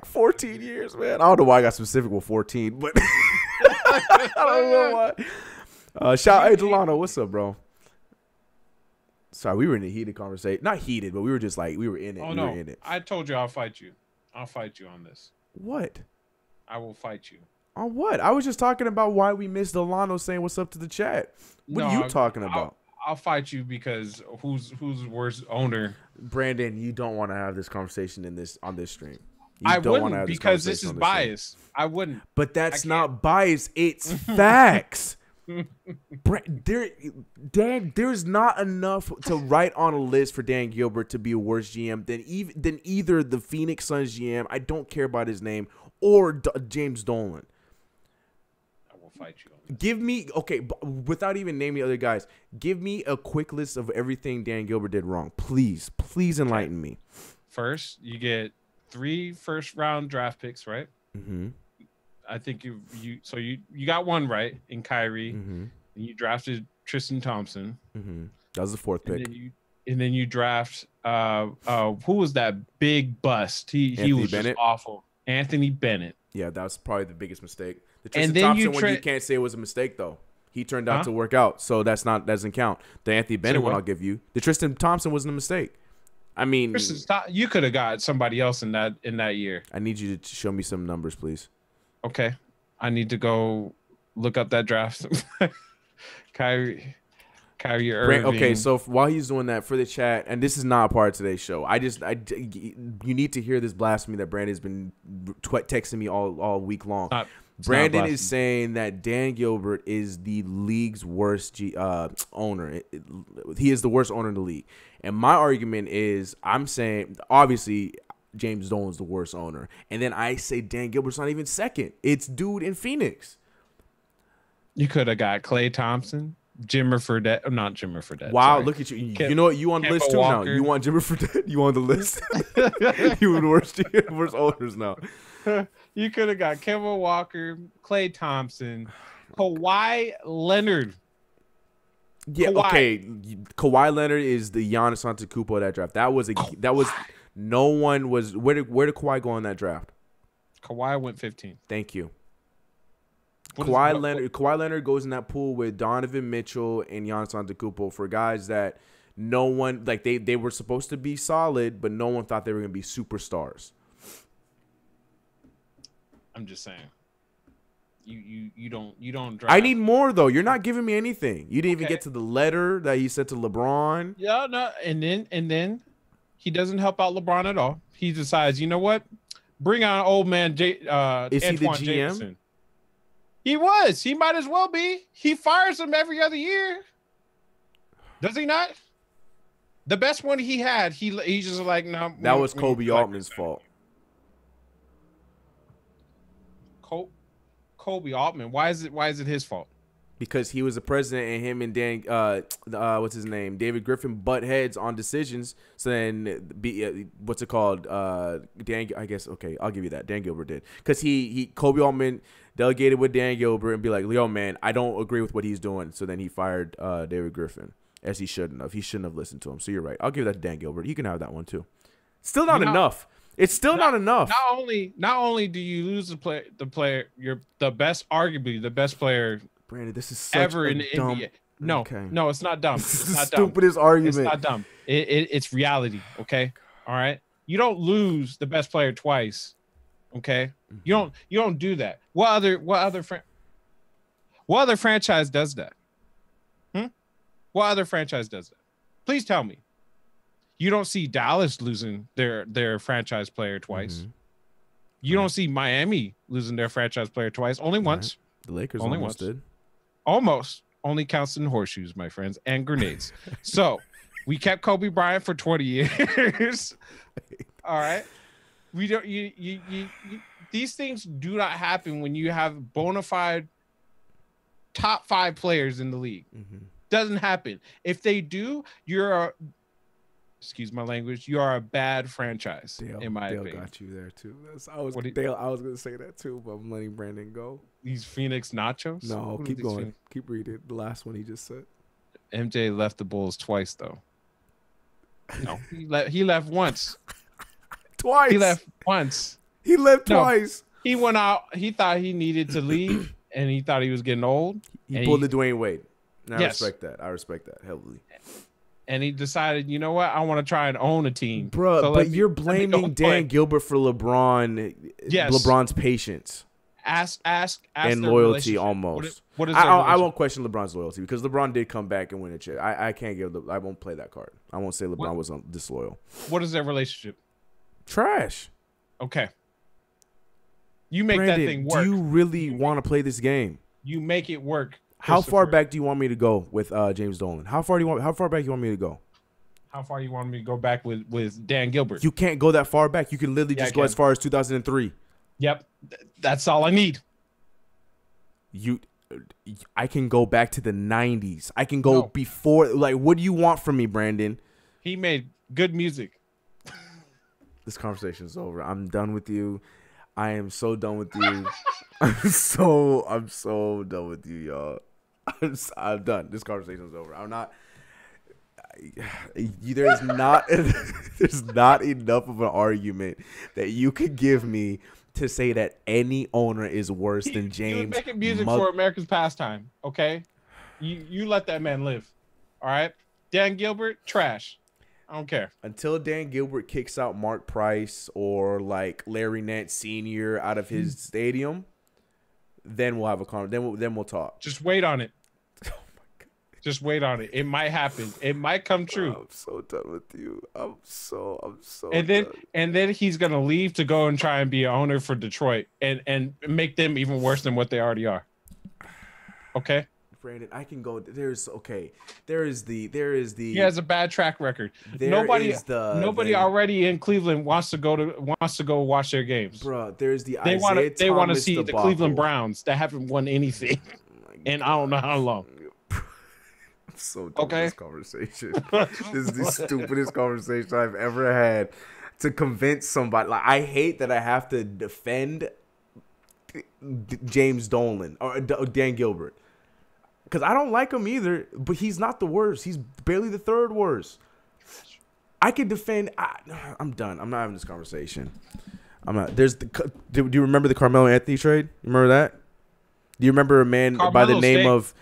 14 years, man. I don't know why I got specific with 14, but I don't know why. Hey Delano, what's up, bro? Sorry, we were in a heated conversation. Not heated, but we were just like we were in it. Oh no, in it. I told you I'll fight you. I'll fight you on this. What? I will fight you. On what? I was just talking about why we missed Delano saying what's up to the chat. What are you talking about? I'll fight you because who's worst owner? Brandon, you don't want to have this conversation on this stream. I wouldn't because this is bias. I wouldn't. But that's not bias. It's facts. There's not enough to write on a list for Dan Gilbert to be a worse GM than either the Phoenix Suns GM. I don't care about his name, or James Dolan. Fight you. Give me without even naming the other guys. Give me a quick list of everything Dan Gilbert did wrong. Please enlighten me. First, you get 3 first-round draft picks, right? Mm-hmm. I think you got one right in Kyrie, and you drafted Tristan Thompson. Mm-hmm. That was the 4th pick. And then you draft who was that big bust? He was just awful. Anthony Bennett. Yeah, that was probably the biggest mistake. The Tristan Thompson one, you can't say it was a mistake though. He turned out to work out, so doesn't count. The Anthony Bennett one I'll give you. The Tristan Thompson wasn't a mistake. I mean, you could have got somebody else in that year. I need you to show me some numbers, please. Okay, I need to go. look up that draft. Kyrie Irving. Okay, so while he's doing that for the chat, and this is not a part of today's show, you need to hear this blasphemy that Brandon's been texting me all week long. Brandon is saying that Dan Gilbert is the league's worst owner. He is the worst owner in the league. And my argument is, I'm saying, obviously, James Dolan's the worst owner. And then I say Dan Gilbert's not even second. It's dude in Phoenix. You could have got Klay Thompson, Jimmer Fredette. Not Jimmer Fredette. Wow, sorry. look at you. You know what? You on the list too now. You want Jimmer Fredette? You on the list? You the worst owners now. You could have got Kemba Walker, Klay Thompson, Kawhi Leonard. Yeah, Kawhi. Okay. Kawhi Leonard is the Giannis Antetokounmpo of that draft. That was no one was. Where did Kawhi go on that draft? Kawhi went 15. Thank you. Kawhi Leonard goes in that pool with Donovan Mitchell and Giannis Antetokounmpo for guys that no one like they were supposed to be solid, but no one thought they were going to be superstars. I'm just saying. You don't draft. I need more though. You're not giving me anything. You didn't even get to the letter that he sent to LeBron. Yeah, no, and then he doesn't help out LeBron at all. He decides, you know what? Bring on old man Is he the GM? Jameson. He was. He might as well be. He fires him every other year. Does he not? The best one he had, he's just like, no. That was Kobe Altman's fault. Kobe Altman. Why is it his fault? Because he was the president and him and Dan, what's his name, David Griffin butt heads on decisions. So then, what's it called? Dan, I guess. Okay, I'll give you that. Dan Gilbert did because Kobe Altman delegated with Dan Gilbert and be like, yo, man, I don't agree with what he's doing. So then he fired David Griffin, as he shouldn't have. He shouldn't have listened to him. So you're right. I'll give that to Dan Gilbert. You can have that one too. Still not enough. It's still not enough. Not only do you lose the you're arguably the best player. Brandon, this is such ever a in the dumb, NBA. No, okay. No, it's not dumb. This It's is not the dumb. stupidest argument. It's not dumb. It's reality. Okay, all right. You don't lose the best player twice. Okay, you don't do that. What other franchise does that? What other franchise does that? Please tell me. You don't see Dallas losing their franchise player twice. Mm-hmm. You don't see Miami losing their franchise player twice. Only once. The Lakers only almost once. did. Almost. Only counts in horseshoes, my friends, and grenades. So we kept Kobe Bryant for 20 years. All right. We don't. You these things do not happen when you have bona fide top 5 players in the league. Mm-hmm. Doesn't happen. If they do, excuse my language, you are a bad franchise, in my opinion. Dale got you there too. I was going to say that too, but I'm letting Brandon go. These Phoenix nachos? No, keep going. Keep reading. The last one he just said. MJ left the Bulls twice, though. No, he left once. Twice. He left once. He left twice. He went out. He thought he needed to leave, and he thought he was getting old. He pulled the Dwayne Wade. And I respect that. I respect that heavily. And he decided, you know what? I want to try and own a team. Bro, so but you're blaming Dan Gilbert for LeBron's patience. Ask and loyalty almost. What is I won't question LeBron's loyalty because LeBron did come back and win a chip. I won't play that card. I won't say LeBron was disloyal. What is their relationship? Trash. Okay. You make Brandon, that thing work. Do you really want to play this game? You make it work. How far back do you want me to go with James Dolan? How far back do you want me to go? How far you want me to go back with Dan Gilbert? You can't go that far back. You can literally just go as far as 2003. Yep. That's all I need. I can go back to the 90s. I can go before. Like, what do you want from me, Brandon? He made good music. This conversation is over. I'm done with you. I am so done with you. I'm so done with you, y'all. I'm done. This conversation is over. I'm not. There's not enough of an argument that you could give me to say that any owner is worse than James. He was making music for America's pastime. Okay, you let that man live. All right, Dan Gilbert, trash. I don't care. Until Dan Gilbert kicks out Mark Price or like Larry Nance Sr. out of his stadium, then we'll have a conversation. Then we'll talk. Just wait on it. Oh my God. Just wait on it. It might happen. It might come true. I'm so done with you. I'm so. And then he's gonna leave to go and try and be an owner for Detroit and make them even worse than what they already are. Okay. Brandon, I can go. There is the. He has a bad track record. Nobody already in Cleveland wants to go watch their games. Bro, there's the. They want to see the Cleveland Browns that haven't won anything, and I don't know how long. I'm so done with this conversation. This is the stupidest conversation I've ever had to convince somebody. Like, I hate that I have to defend James Dolan or Dan Gilbert. Because I don't like him either, but he's not the worst. He's barely the third worst. I could defend. I'm done. I'm not having this conversation. I'm not. Do you remember the Carmelo Anthony trade? You remember that? Do you remember a man by the name of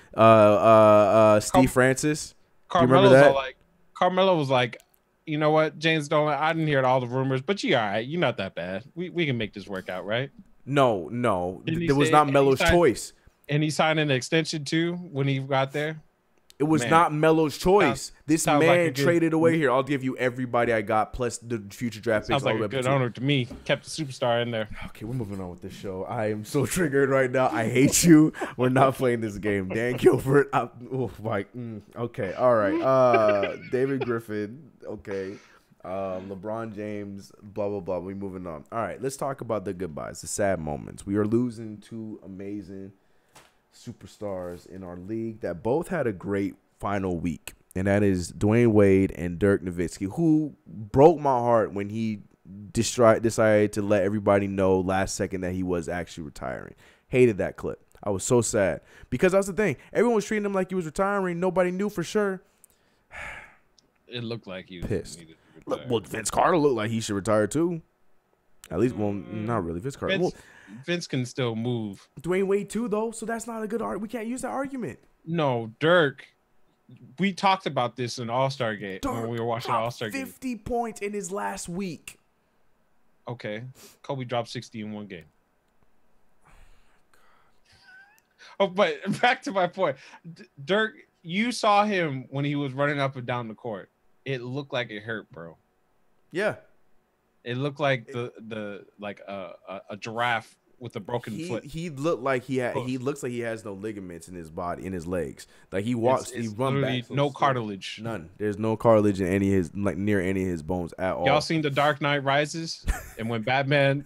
Steve Francis? Do you remember that? Carmelo was like, you know what, James Dolan, I didn't hear all the rumors, but you're all right. You're not that bad. We can make this work out, right? No. It was not Melo's choice. And he signed an extension too when he got there. It was not Melo's choice. This man traded away here. I'll give you everybody I got plus the future draft picks. Sounds like a good owner to me. Kept the superstar in there. Okay, we're moving on with this show. I am so triggered right now. I hate you. We're not playing this game. Dan Gilbert. Okay. All right. David Griffin. Okay. LeBron James. Blah, blah, blah. We're moving on. All right. Let's talk about the goodbyes, the sad moments. We are losing two amazing superstars in our league that both had a great final week, and that is Dwayne Wade and Dirk Nowitzki, who broke my heart when he decided to let everybody know last second that he was actually retiring. Hated that clip. I was so sad because that's the thing. Everyone was treating him like he was retiring. Nobody knew for sure. It looked like he was pissed. Well, Vince Carter looked like he should retire too. At least, well, not really. Vince Carter. Vince can still move. Dwayne Wade too, though, so that's not a good argument. We can't use that argument. No, Dirk. We talked about this in All-Star Game when we were watching All-Star Game. 50 points in his last week. Okay, Kobe dropped 60 in one game. Oh, but back to my point, Dirk. You saw him when he was running up and down the court. It looked like it hurt, bro. Yeah. It looked like a giraffe with a broken foot. He looked like he looks like he has no ligaments in his body, in his legs. Like he walks, he runs back. No cartilage. None. There's no cartilage in any of his near any of his bones at all. Y'all seen The Dark Knight Rises? And when Batman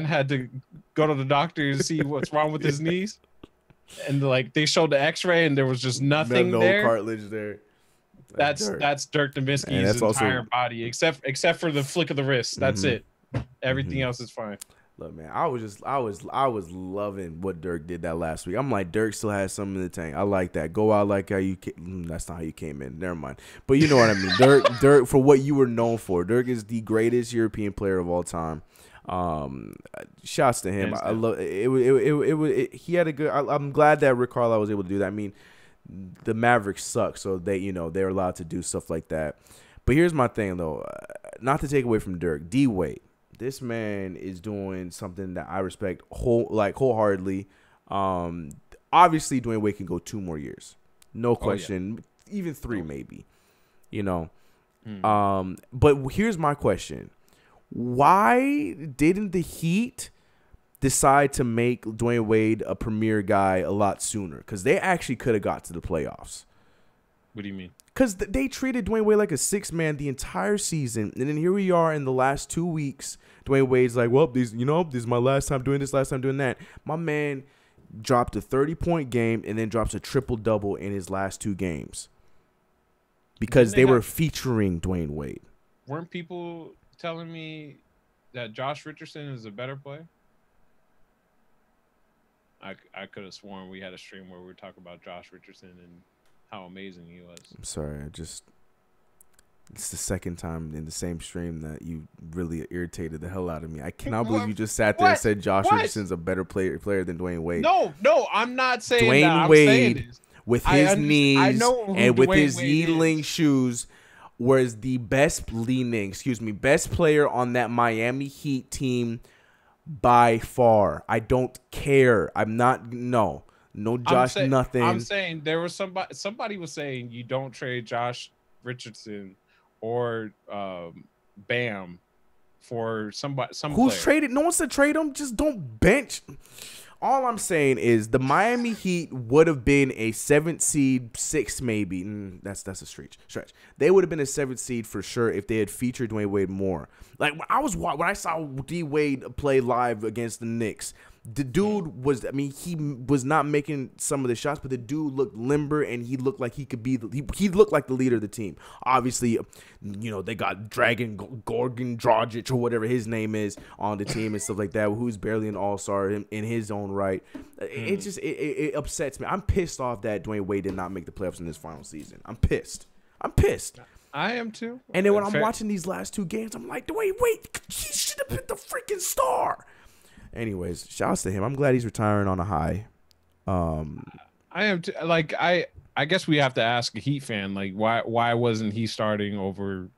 had to go to the doctor to see what's wrong with his knees, and they showed the X-ray and there was just nothing there. No cartilage there. That's Dirk Nowitzki's entire body, except for the flick of the wrist. That's it. Everything else is fine. Look, man, I was loving what Dirk did that last week. I'm like, Dirk still has something in the tank. I like that. Go out like how you came. That's not how you came in. Never mind. But you know what I mean. Dirk, for what you were known for. Dirk is the greatest European player of all time. Shouts to him. I love it. He had a good. I'm glad that Rick Carlisle was able to do that. I mean, the Mavericks suck, so they're allowed to do stuff like that. But here's my thing though, not to take away from Dirk, D Wade. This man is doing something that I respect wholeheartedly. Obviously, Dwayne Wade can go 2 more years, no question, even 3 maybe. You know, but here's my question: why didn't the Heat decide to make Dwayne Wade a premier guy a lot sooner? Because they actually could have got to the playoffs. What do you mean? Because they treated Dwayne Wade like a 6th man the entire season, and then here we are in the last 2 weeks. Dwayne Wade's like, well, this is my last time doing this, last time doing that. My man dropped a 30-point game and then drops a triple-double in his last 2 games because they were featuring Dwayne Wade. Weren't people telling me that Josh Richardson is a better player? I could have sworn we had a stream where we were talking about Josh Richardson and how amazing he was. I'm sorry. It's the second time in the same stream that you really irritated the hell out of me. I cannot believe you just sat there and said Josh Richardson's a better player than Dwayne Wade. No, I'm not saying Dwayne that. I'm Wade, saying with his knees and with his Yeeling shoes, was the best player on that Miami Heat team by far. I don't care. I'm not. No Josh. Nothing. I'm saying there was somebody was saying you don't trade Josh Richardson or Bam for some who's player. traded. No one said trade him. Just don't bench. All I'm saying is the Miami Heat would have been a 7th seed, 6 maybe. That's a stretch. They would have been a 7th seed for sure if they had featured Dwayne Wade more. Like when I saw D Wade play live against the Knicks, the dude was. I mean, he was not making some of the shots, but the dude looked limber and he looked like he could be. He looked like the leader of the team. Obviously, they got Dragon Gorgon Dragic or whatever his name is on the team and stuff like that, who's barely an all-star in his own right. It just it upsets me. I'm pissed off that Dwayne Wade did not make the playoffs in this final season. I'm pissed. I am too. And then when I'm watching these last 2 games, I'm like, Dwayne Wade, he should have been the freaking star. Anyways, shouts to him. I'm glad he's retiring on a high. I am too, like I guess we have to ask a Heat fan, like why wasn't he starting over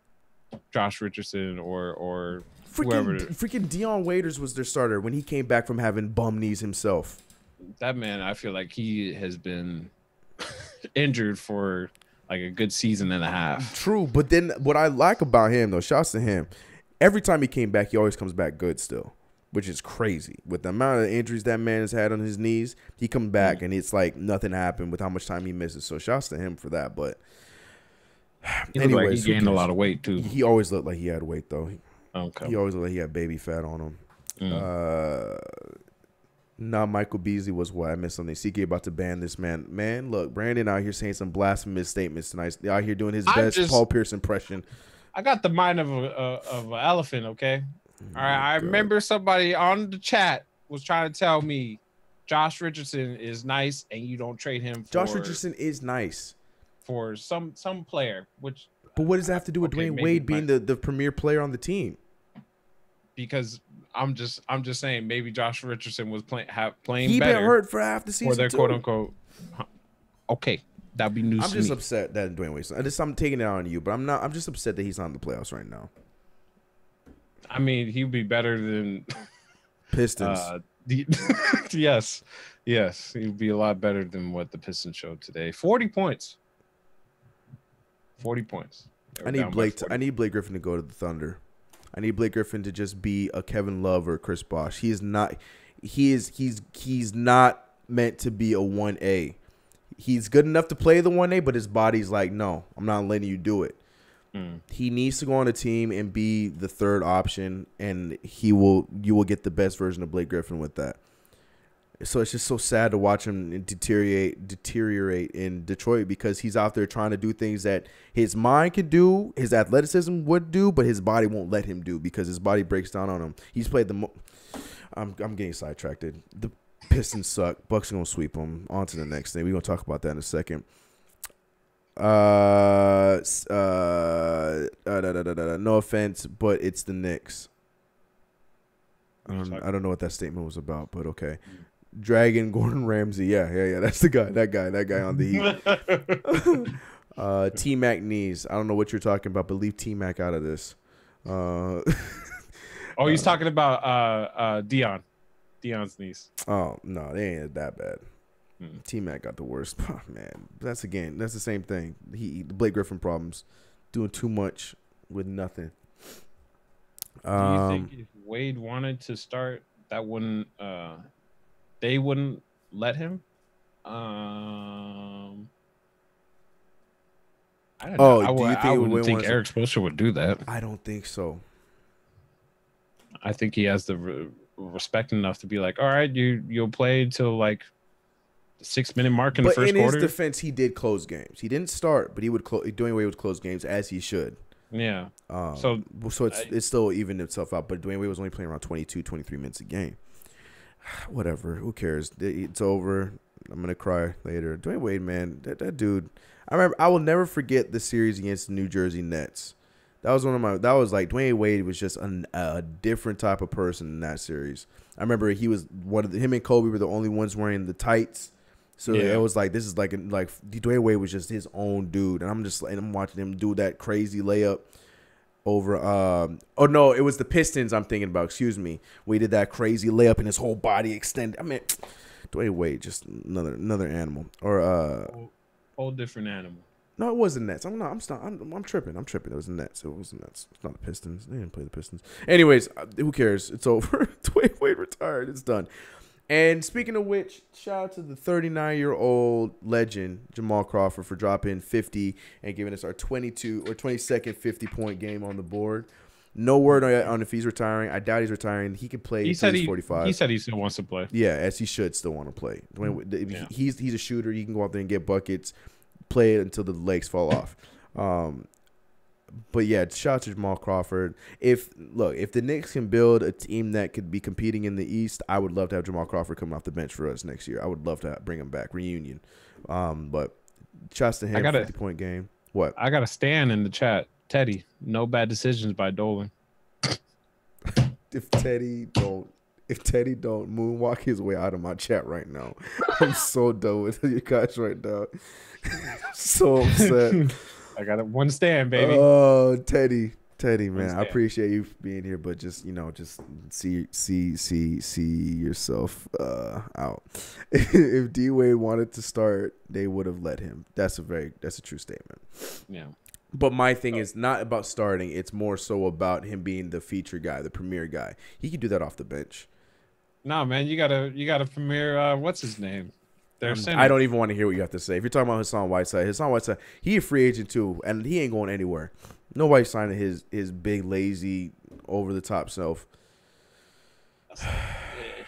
Josh Richardson or whoever? Freaking Dion Waiters was their starter when he came back from having bum knees himself. That man, I feel like he has been injured for like a good season and a half. True, but then what I like about him, though, shouts to him, every time he came back, he always comes back good still, which is crazy. With the amount of injuries that man has had on his knees, he comes back, and it's like nothing happened with how much time he misses. So shouts to him for that. But anyways, he gained a lot of weight, too. He always looked like he had weight, though. Okay. He always looked like he had baby fat on him. Now Michael Beasley was what? I missed something. CK about to ban this man. Man, look, Brandon out here saying some blasphemous statements tonight. Out here doing his best Paul Pierce impression. I got the mind of an elephant, okay? All right, I remember somebody on the chat was trying to tell me Josh Richardson is nice and you don't trade him for... Josh Richardson is nice. For some player, which... But what does that have to do with Dwayne Wade being the premier player on the team? Because... I'm just saying maybe Josh Richardson was playing better. He been hurt for half the season. Or their quote unquote. Okay, that'd be news. I'm just upset that Dwayne Wade. I'm taking it out on you, but I'm just upset that he's not in the playoffs right now. I mean, he'd be better than Pistons. Yes, he'd be a lot better than what the Pistons showed today. 40 points. 40 points. I need Blake Griffin to go to the Thunder. I need Blake Griffin to just be a Kevin Love or Chris Bosh. He's not meant to be a 1A. He's good enough to play the 1A, but his body's like, no, I'm not letting you do it. He needs to go on a team and be the third option, and you will get the best version of Blake Griffin with that. So it's just so sad to watch him deteriorate in Detroit because he's out there trying to do things that his mind could do, his athleticism would do, but his body won't let him do because his body breaks down on him. He's played I'm getting sidetracked. The Pistons suck. Bucks are going to sweep them. On to the next thing. We're going to talk about that in a second. No offense, but it's the Knicks. I don't know what that statement was about, but okay. Dragon Gordon Ramsay, yeah. That's the guy. That guy on the Heat. T-Mac knees. I don't know what you're talking about, but leave T-Mac out of this. He's talking about Dion's knees. Oh no, they ain't that bad. T-Mac got the worst. Oh, man, that's the same thing. The Blake Griffin problems, doing too much with nothing. Do you think if Wade wanted to start, that wouldn't? They wouldn't let him. I don't know. I wouldn't think Eric Spoelstra would do that. I don't think so. I think he has the respect enough to be like, all right, you'll play till like the 6-minute mark in the first quarter. But in his defense, he did close games. He didn't start, but he would Dwayne Wade would close games as he should. Yeah. So it's still evened itself out. But Dwayne Wade was only playing around 22, 23 minutes a game. Whatever. Who cares? It's over. I'm gonna cry later. Dwayne Wade, man, that dude. I will never forget the series against the New Jersey Nets. That was Dwayne Wade was just a different type of person in that series. I remember him and Kobe were the only ones wearing the tights. So it was like, this is like Dwayne Wade was just his own dude. And I'm watching him do that crazy layup. over. Oh no, it was the Pistons. I'm thinking about. Excuse me. We did that crazy layup and his whole body extended. I mean, Dwayne Wade, just another animal. Or whole different animal. No, it wasn't Nets. I'm tripping. It was Nets. It wasn't Nets. It's not the Pistons. They didn't play the Pistons. Anyways, who cares? It's over. Dwayne Wade retired. It's done. And speaking of which, shout out to the 39-year-old legend Jamal Crawford for dropping 50 and giving us our 22 or 22nd 50-point game on the board. No word on if he's retiring. I doubt he's retiring. He could play. He said he's 45. He said he still wants to play. Yeah, as he should still want to play. He's a shooter. He can go out there and get buckets, play it until the legs fall off. But yeah, shout out to Jamal Crawford. If the Knicks can build a team that could be competing in the East, I would love to have Jamal Crawford come off the bench for us next year. I would love to bring him back, reunion. But shouts to him, 50-point game. What? I got a stand in the chat. Teddy, no bad decisions by Dolan. If Teddy don't moonwalk his way out of my chat right now, I'm so done with you guys right now. So upset. I got one stand, baby. Oh, Teddy, man, I appreciate you being here, but just see yourself out. If D Wade wanted to start, they would have let him. That's a true statement. Yeah. But my thing is not about starting. It's more so about him being the feature guy, the premier guy. He could do that off the bench. No, man, you gotta premier. What's his name? I don't even want to hear what you have to say. If you're talking about Hassan Whiteside, he a free agent too, and he ain't going anywhere. Nobody's signing his big, lazy, over the top self.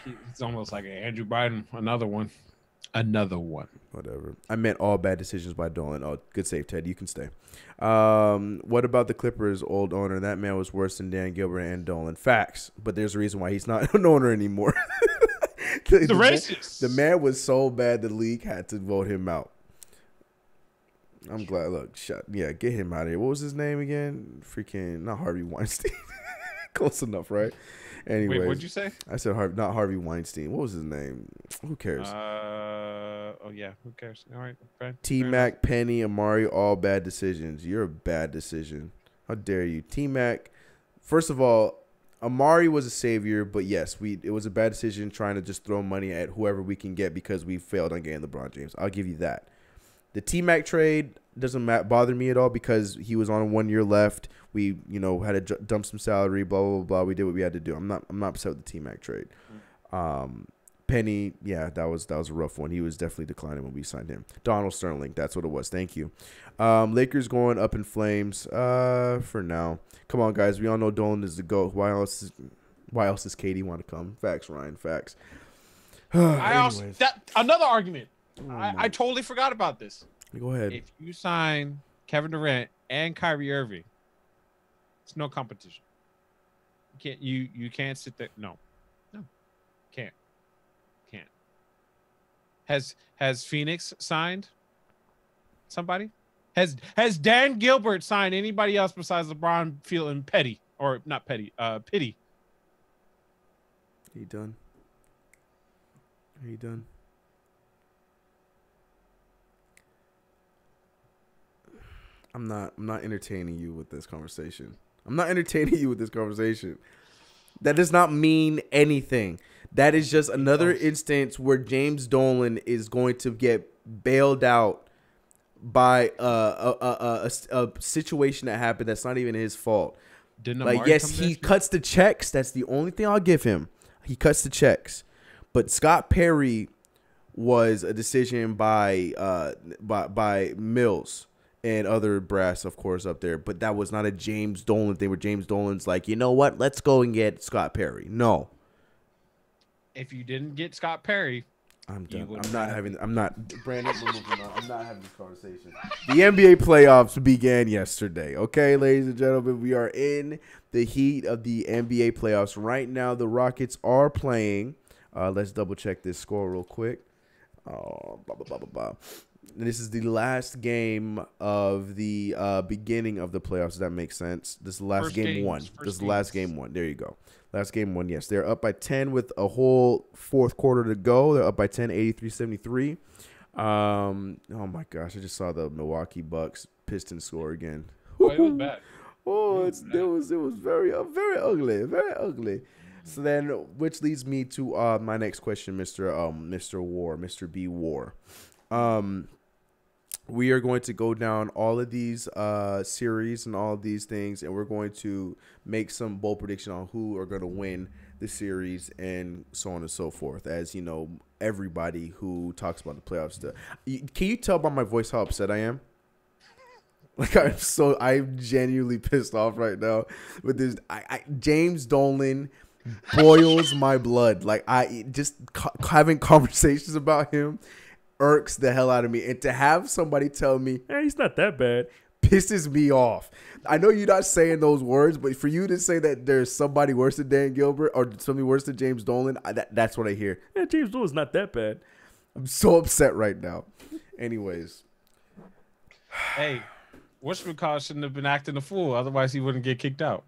He's almost like an Andrew Biden. Another one. Whatever. I meant all bad decisions by Dolan. Oh, good save, Ted. You can stay. What about the Clippers' old owner? That man was worse than Dan Gilbert and Dolan. Facts. But there's a reason why he's not an owner anymore. He's a racist. The man was so bad the league had to vote him out. I'm glad. Look, get him out of here. What was his name again? Freaking not Harvey Weinstein. Close enough, right? Anyways, wait, what'd you say? I said not Harvey Weinstein. What was his name? Who cares? Who cares? All right, fine. T-Mac, Penny, Amari, all bad decisions. You're a bad decision. How dare you? T-Mac, first of all, Amari was a savior, but yes, it was a bad decision trying to just throw money at whoever we can get because we failed on getting LeBron James. I'll give you that. The T-Mac trade doesn't bother me at all because he was on 1 year left. We, had to dump some salary, blah, blah, blah. We did what we had to do. I'm not upset with the T-Mac trade. Penny, yeah, that was a rough one. He was definitely declining when we signed him. Donald Sterling, that's what it was. Thank you. Lakers going up in flames for now. Come on, guys. We all know Dolan is the GOAT. Why else does KD want to come? Facts, Ryan. Facts. Another argument. I totally forgot about this. Go ahead. If you sign Kevin Durant and Kyrie Irving, it's no competition. You can't sit there. No, can't. Has Phoenix signed somebody? Has Dan Gilbert signed anybody else besides LeBron feeling petty or not petty? Pity. He done. I'm not entertaining you with this conversation. That does not mean anything. That is just another instance where James Dolan is going to get bailed out by a situation that happened that's not even his fault. He cuts the checks. That's the only thing I'll give him. He cuts the checks. But Scott Perry was a decision by Mills and other brass, of course, up there. But that was not a James Dolan thing where James Dolan's like, you know what? Let's go and get Scott Perry. No. If you didn't get Scott Perry, I'm done. I'm not Brandon. I'm not having this conversation. The NBA playoffs began yesterday. Okay, ladies and gentlemen, we are in the heat of the NBA playoffs right now. The Rockets are playing. Let's double check this score real quick. This is the last game of the beginning of the playoffs. Does that make sense? This is the last game one. This is the last game one. There you go. Last game one, yes. They're up by 10 with a whole fourth quarter to go. They're up by 10, 83-73. Oh, my gosh. I just saw the Milwaukee Bucks Pistons score again. Oh, it was bad. Oh, it was very ugly, very ugly. So then, which leads me to my next question, Mr. War, Mr. B War. We are going to go down all of these series and all of these things, and we're going to make some bold prediction on who are going to win the series and so on and so forth. As you know, everybody who talks about the playoffs stuff. Can you tell by my voice how upset I am? Like I'm genuinely pissed off right now with this. James Dolan boils my blood. Like having conversations about him irks the hell out of me, and to have somebody tell me, "Hey, he's not that bad," pisses me off. I know you're not saying those words, but for you to say that there's somebody worse than Dan Gilbert or somebody worse than James Dolan, that's what I hear. Yeah, James Dolan's not that bad. I'm so upset right now. Anyways, hey, whatchamacallit shouldn't have been acting a fool, otherwise he wouldn't get kicked out.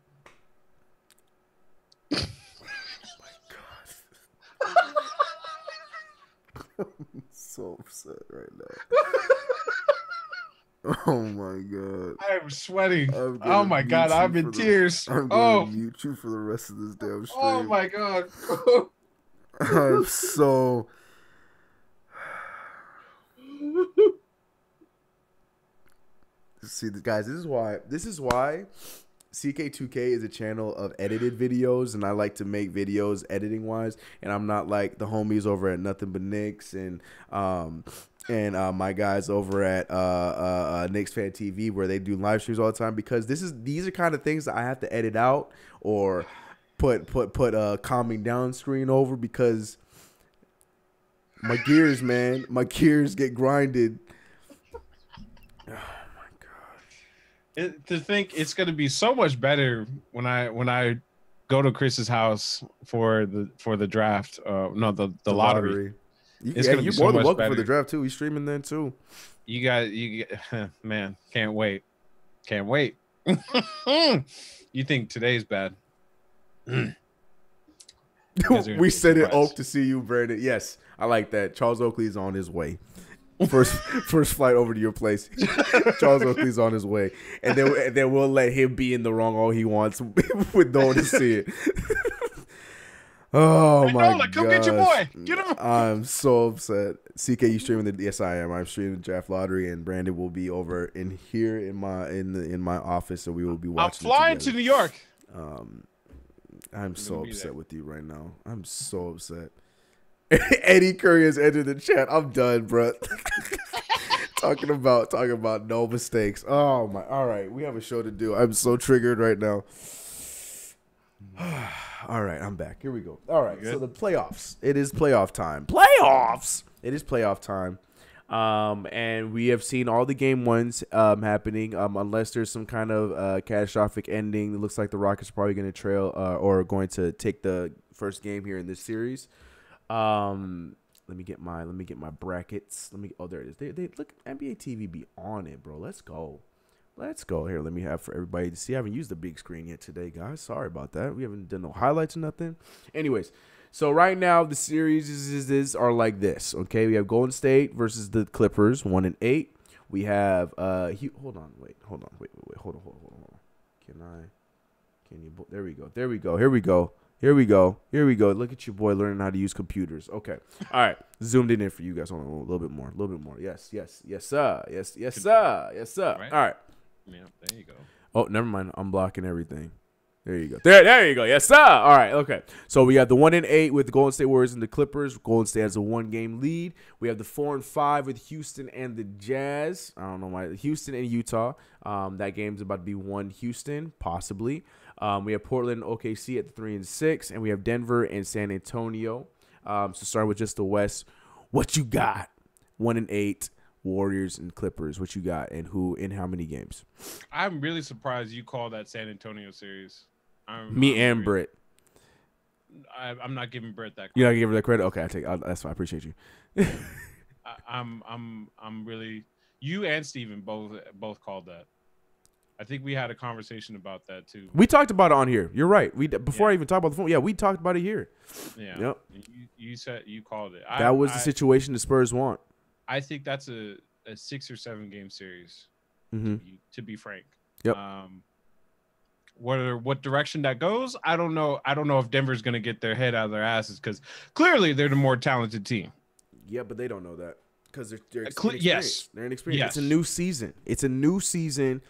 I'm so upset right now. Oh my god. I'm sweating. Oh my god, I'm in tears. I'm going to mute you for the rest of this damn stream. Oh my god. I'm so... See, guys, this is why CK2K is a channel of edited videos, and I like to make videos editing wise, and I'm not like the homies over at Nothing But Knicks and my guys over at Knicks Fan TV where they do live streams all the time, because these are kind of things that I have to edit out or put a calming down screen over, because my gears get grinded. To think it's going to be so much better when I go to Chris's house for the draft. The lottery. You're more than welcome for the draft too. He's streaming then too. You man, can't wait. You think today's bad? We said it, Oak, to see you, Brandon. Yes, I like that. Charles Oakley's on his way. First flight over to your place. Charles Oakley's on his way, and then we'll let him be in the wrong all he wants with no one to see it. Oh my god! Come get your boy. Get him. I'm so upset. CK, you streaming the? Yes, I am. I'm streaming the draft lottery, and Brandon will be over in here in my office, so we will be watching. I'm flying to New York. I'm so upset with you right now. I'm so upset. Eddie Curry has entered the chat. I'm done, bro. talking about no mistakes. Oh my! All right, we have a show to do. I'm so triggered right now. All right, I'm back. Here we go. All right, so the playoffs. It is playoff time. It is playoff time. And we have seen all the game ones happening. Unless there's some kind of catastrophic ending, it looks like the Rockets are probably going to trail or going to take the first game here in this series. Let me get my brackets. There it is. They look, NBA TV be on it, bro. Let's go. Here, let me have for everybody to see. I haven't used the big screen yet today, guys. Sorry about that. We haven't done no highlights or nothing. Anyways, so right now the series are like this. Okay, we have Golden State versus the Clippers, 1-8. We have hold on. There we go. Look at your boy learning how to use computers. Okay. All right. Zoomed in for you guys. Hold on a little bit more. Yes, sir. Right. All right. Yeah, there you go. Oh, never mind. I'm blocking everything. There you go. There you go. Yes, sir. All right. Okay. So we have the 1-8 with the Golden State Warriors and the Clippers. Golden State has a 1-game lead. We have the 4-5 with Houston and the Jazz. I don't know why. Houston and Utah. That game's about to be won Houston, possibly. We have Portland and OKC at the 3-6, and we have Denver and San Antonio. So starting with just the West, what you got? 1-8 Warriors and Clippers. What you got, and who in how many games? I'm really surprised you call that San Antonio series. Britt. I'm not giving Britt that credit. You're not giving her that credit? Okay, that's fine. I appreciate you. I'm really, you and Steven both called that. I think we had a conversation about that too. We talked about it on here. You're right. Before I even talked about the phone, we talked about it here. Yeah. Yep. You said you called it. That was the situation the Spurs want. I think that's a 6 or 7 game series. Mm-hmm. To be frank. Yep. what direction that goes, I don't know. I don't know if Denver's going to get their head out of their asses because clearly they're the more talented team. Yeah, but they don't know that because they're inexperienced. Yes, they're inexperienced. Yes. It's a new season. It's a new season,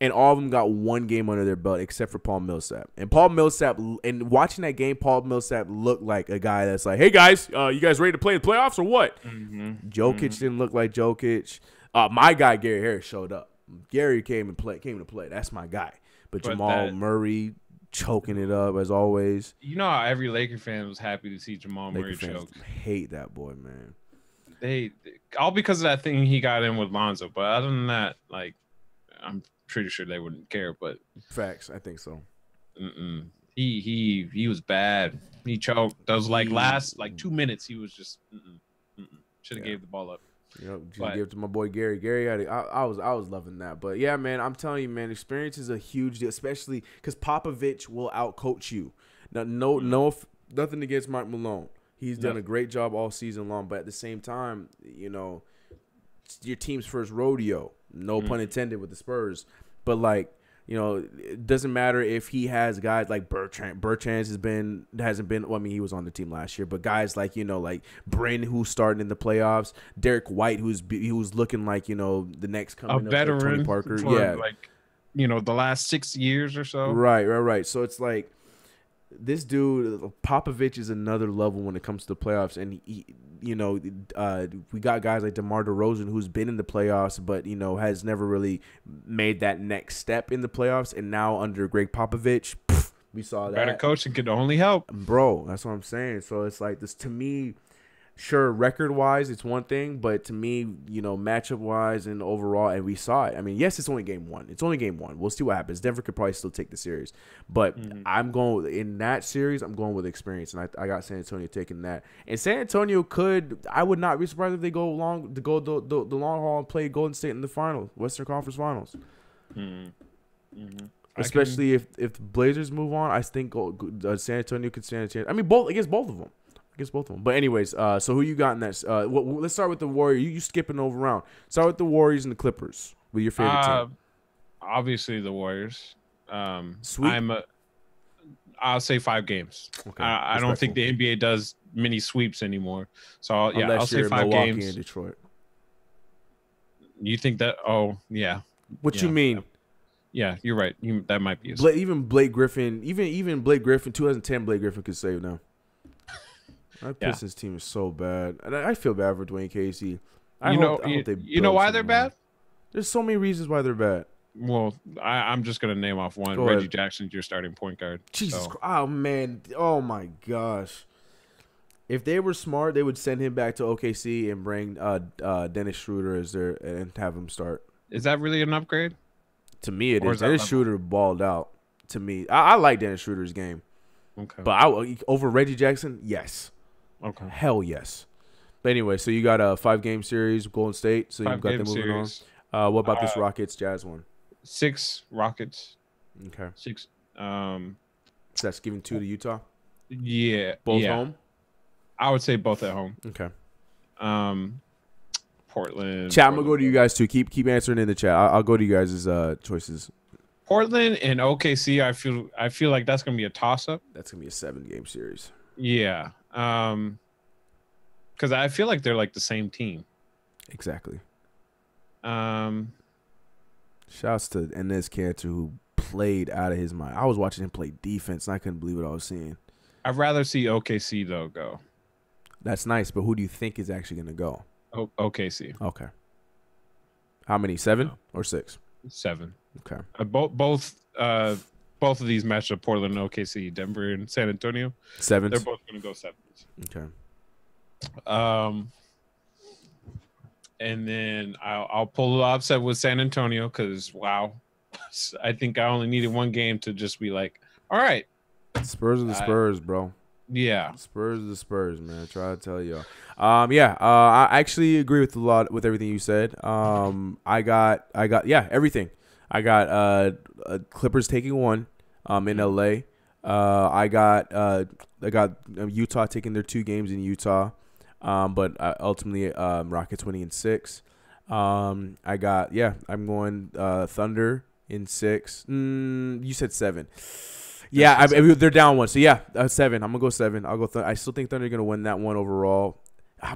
and all of them got one game under their belt except for Paul Millsap. And Paul Millsap, and watching that game, Paul Millsap looked like a guy that's like, "Hey guys, you guys ready to play the playoffs or what?" Mm-hmm. Jokic didn't look like Jokic. My guy Gary Harris showed up. Gary came to play. That's my guy. But Jamal Murray choking it up as always. You know how every Laker fan was happy to see Jamal Murray choke. Hate that boy, man. They all because of that thing he got in with Lonzo. But other than that, like, I'm pretty sure they wouldn't care. But facts, I think so. He was bad. He choked. Those last 2 minutes, he was just should have gave the ball up. Just give it to my boy Gary. Gary, I was loving that. But yeah, man, I'm telling you, man, experience is a huge deal, especially because Popovich will outcoach you. Now, nothing against Mike Malone. He's done a great job all season long. But at the same time, it's your team's first rodeo. No pun intended with the Spurs. But it doesn't matter if he has guys like Bertrand. Bertrand hasn't been. Well, I mean, he was on the team last year, but guys like Bryn, who's starting in the playoffs, Derek White, who's looking like the next coming a veteran, up, Tony Parker, the last 6 years or so. Right. So it's like this dude Popovich is another level when it comes to the playoffs, and we got guys like DeMar DeRozan who's been in the playoffs, but has never really made that next step in the playoffs, and now under Greg Popovich, we saw that better coaching could only help, bro. That's what I'm saying. So it's like this to me. Sure, record-wise, it's one thing, but to me, matchup-wise and overall, and we saw it. I mean, yes, it's only game one. We'll see what happens. Denver could probably still take the series. But I'm going in that series, I'm going with experience, and I got San Antonio taking that. And San Antonio I would not be surprised if they go the long haul and play Golden State in the finals, Western Conference Finals. Especially if the Blazers move on, I think San Antonio could stand a chance. I mean, against both of them. But anyways, so who you got in that? Let's start with the Warriors. You skipping over around. Start with the Warriors and the Clippers with your favorite team. Obviously the Warriors. Sweep. I'll say 5 games. Okay. I don't think the NBA does many sweeps anymore. So I'll say 5 Milwaukee games. And Detroit. You think that? Oh yeah. What you mean? Yeah, you're right. That might be even Blake Griffin. Even Blake Griffin. 2010 Blake Griffin could save now. That Pistons team is so bad, and I feel bad for Dwayne Casey. I hope you know why they're bad? There's so many reasons why they're bad. Well, I'm just gonna name off one. Reggie Jackson's your starting point guard. Jesus Christ. Oh man. Oh my gosh. If they were smart, they would send him back to OKC and bring Dennis Schroeder and have him start. Is that really an upgrade? To me, it is. Dennis Schroeder balled out. To me, I like Dennis Schroeder's game. Okay. But over Reggie Jackson, yes. Okay. Hell yes. But anyway, so you got a 5-game series, Golden State. So you've got them moving on. What about this Rockets Jazz one? 6 Rockets. Okay. 6. So that's giving 2 to Utah. Yeah. Both home. I would say both at home. Okay. Portland. Chat. I'm gonna go to you guys too. Keep answering in the chat. I'll go to you guys' choices. Portland and OKC. I feel like that's gonna be a toss up. That's gonna be a 7-game series. Yeah. Because I feel like they're like the same team. Exactly. Shouts to Enes Kanter, who played out of his mind. I was watching him play defense, and I couldn't believe what I was seeing. I'd rather see OKC though go. That's nice, but who do you think is actually gonna go? OKC. Okay. How many? 7 or 6? 7. Okay. Both of these match up Portland and OKC, Denver and San Antonio. 7s. They're both going to go 7s. Okay. And then I'll pull the upset with San Antonio because wow, I think I only needed one game to just be like, all right. Spurs are the Spurs, bro. Yeah. Spurs are the Spurs, man. I try to tell y'all. I actually agree with everything you said. I got everything. I got Clippers taking 1 in LA. I got Utah taking their 2 games in Utah. But ultimately Rockets winning in 6. I'm going Thunder In 6. You said 7. Yeah, they're down 1. So, yeah, 7. I'm going to go 7. I'll go. I still think Thunder are going to win that one overall.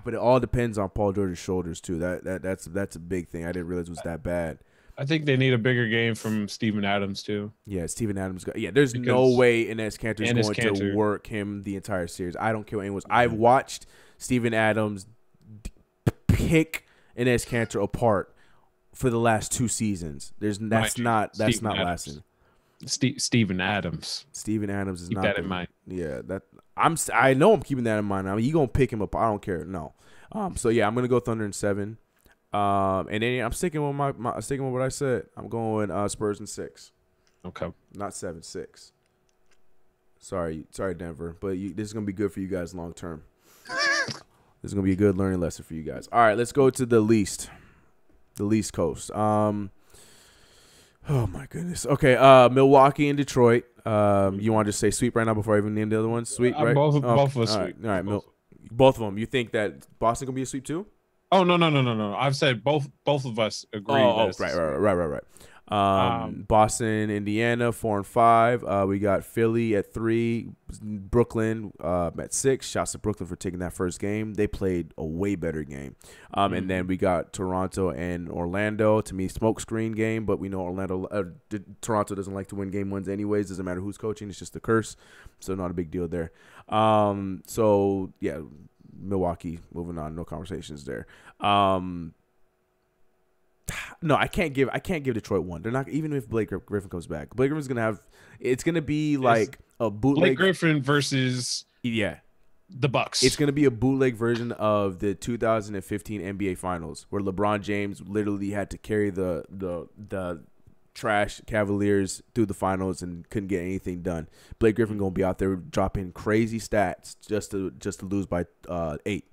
But it all depends on Paul George's shoulders, too. That's a big thing. I didn't realize it was that bad. I think they need a bigger game from Steven Adams, too. Yeah, Steven Adams. There's no way Enes Kanter is going to work him the entire series. I don't care what anyone was. I've watched Steven Adams pick Enes Kanter apart for the last 2 seasons. That's not lasting. Steven Adams. Steven Adams is Keep not. Keep that in mind. Yeah, I know I'm keeping that in mind. I mean, you gonna pick him up? I don't care. No. So yeah, I'm gonna go Thunder in 7. And then I'm sticking with sticking with what I said. I'm going Spurs in 6. Okay. Not 7, 6. Sorry, Denver, but this is gonna be good for you guys long term. This is gonna be a good learning lesson for you guys. All right, let's go to the least coast. Oh my goodness. Okay, Milwaukee and Detroit. You want to just say sweep right now before I even name the other ones? Sweep, right? Both of us sweep. All right. Both of them. You think that Boston gonna be a sweep too? Oh no. I've said both of us agree. Right. Boston, Indiana, 4 and 5. We got Philly at 3, Brooklyn at 6. Shouts to Brooklyn for taking that first game. They played a way better game. And then we got Toronto and Orlando. To me, smokescreen game, but we know Toronto doesn't like to win game 1s anyways. Doesn't matter who's coaching. It's just a curse. So not a big deal there. So yeah, Milwaukee. Moving on. No conversations there. No, I can't give Detroit 1. They're not, even if Blake Griffin comes back. Blake Griffin's it's gonna be like a bootleg. Blake Griffin versus the Bucks. It's gonna be a bootleg version of the 2015 NBA Finals, where LeBron James literally had to carry the trash Cavaliers through the finals and couldn't get anything done. Blake Griffin gonna be out there dropping crazy stats just to lose by 8.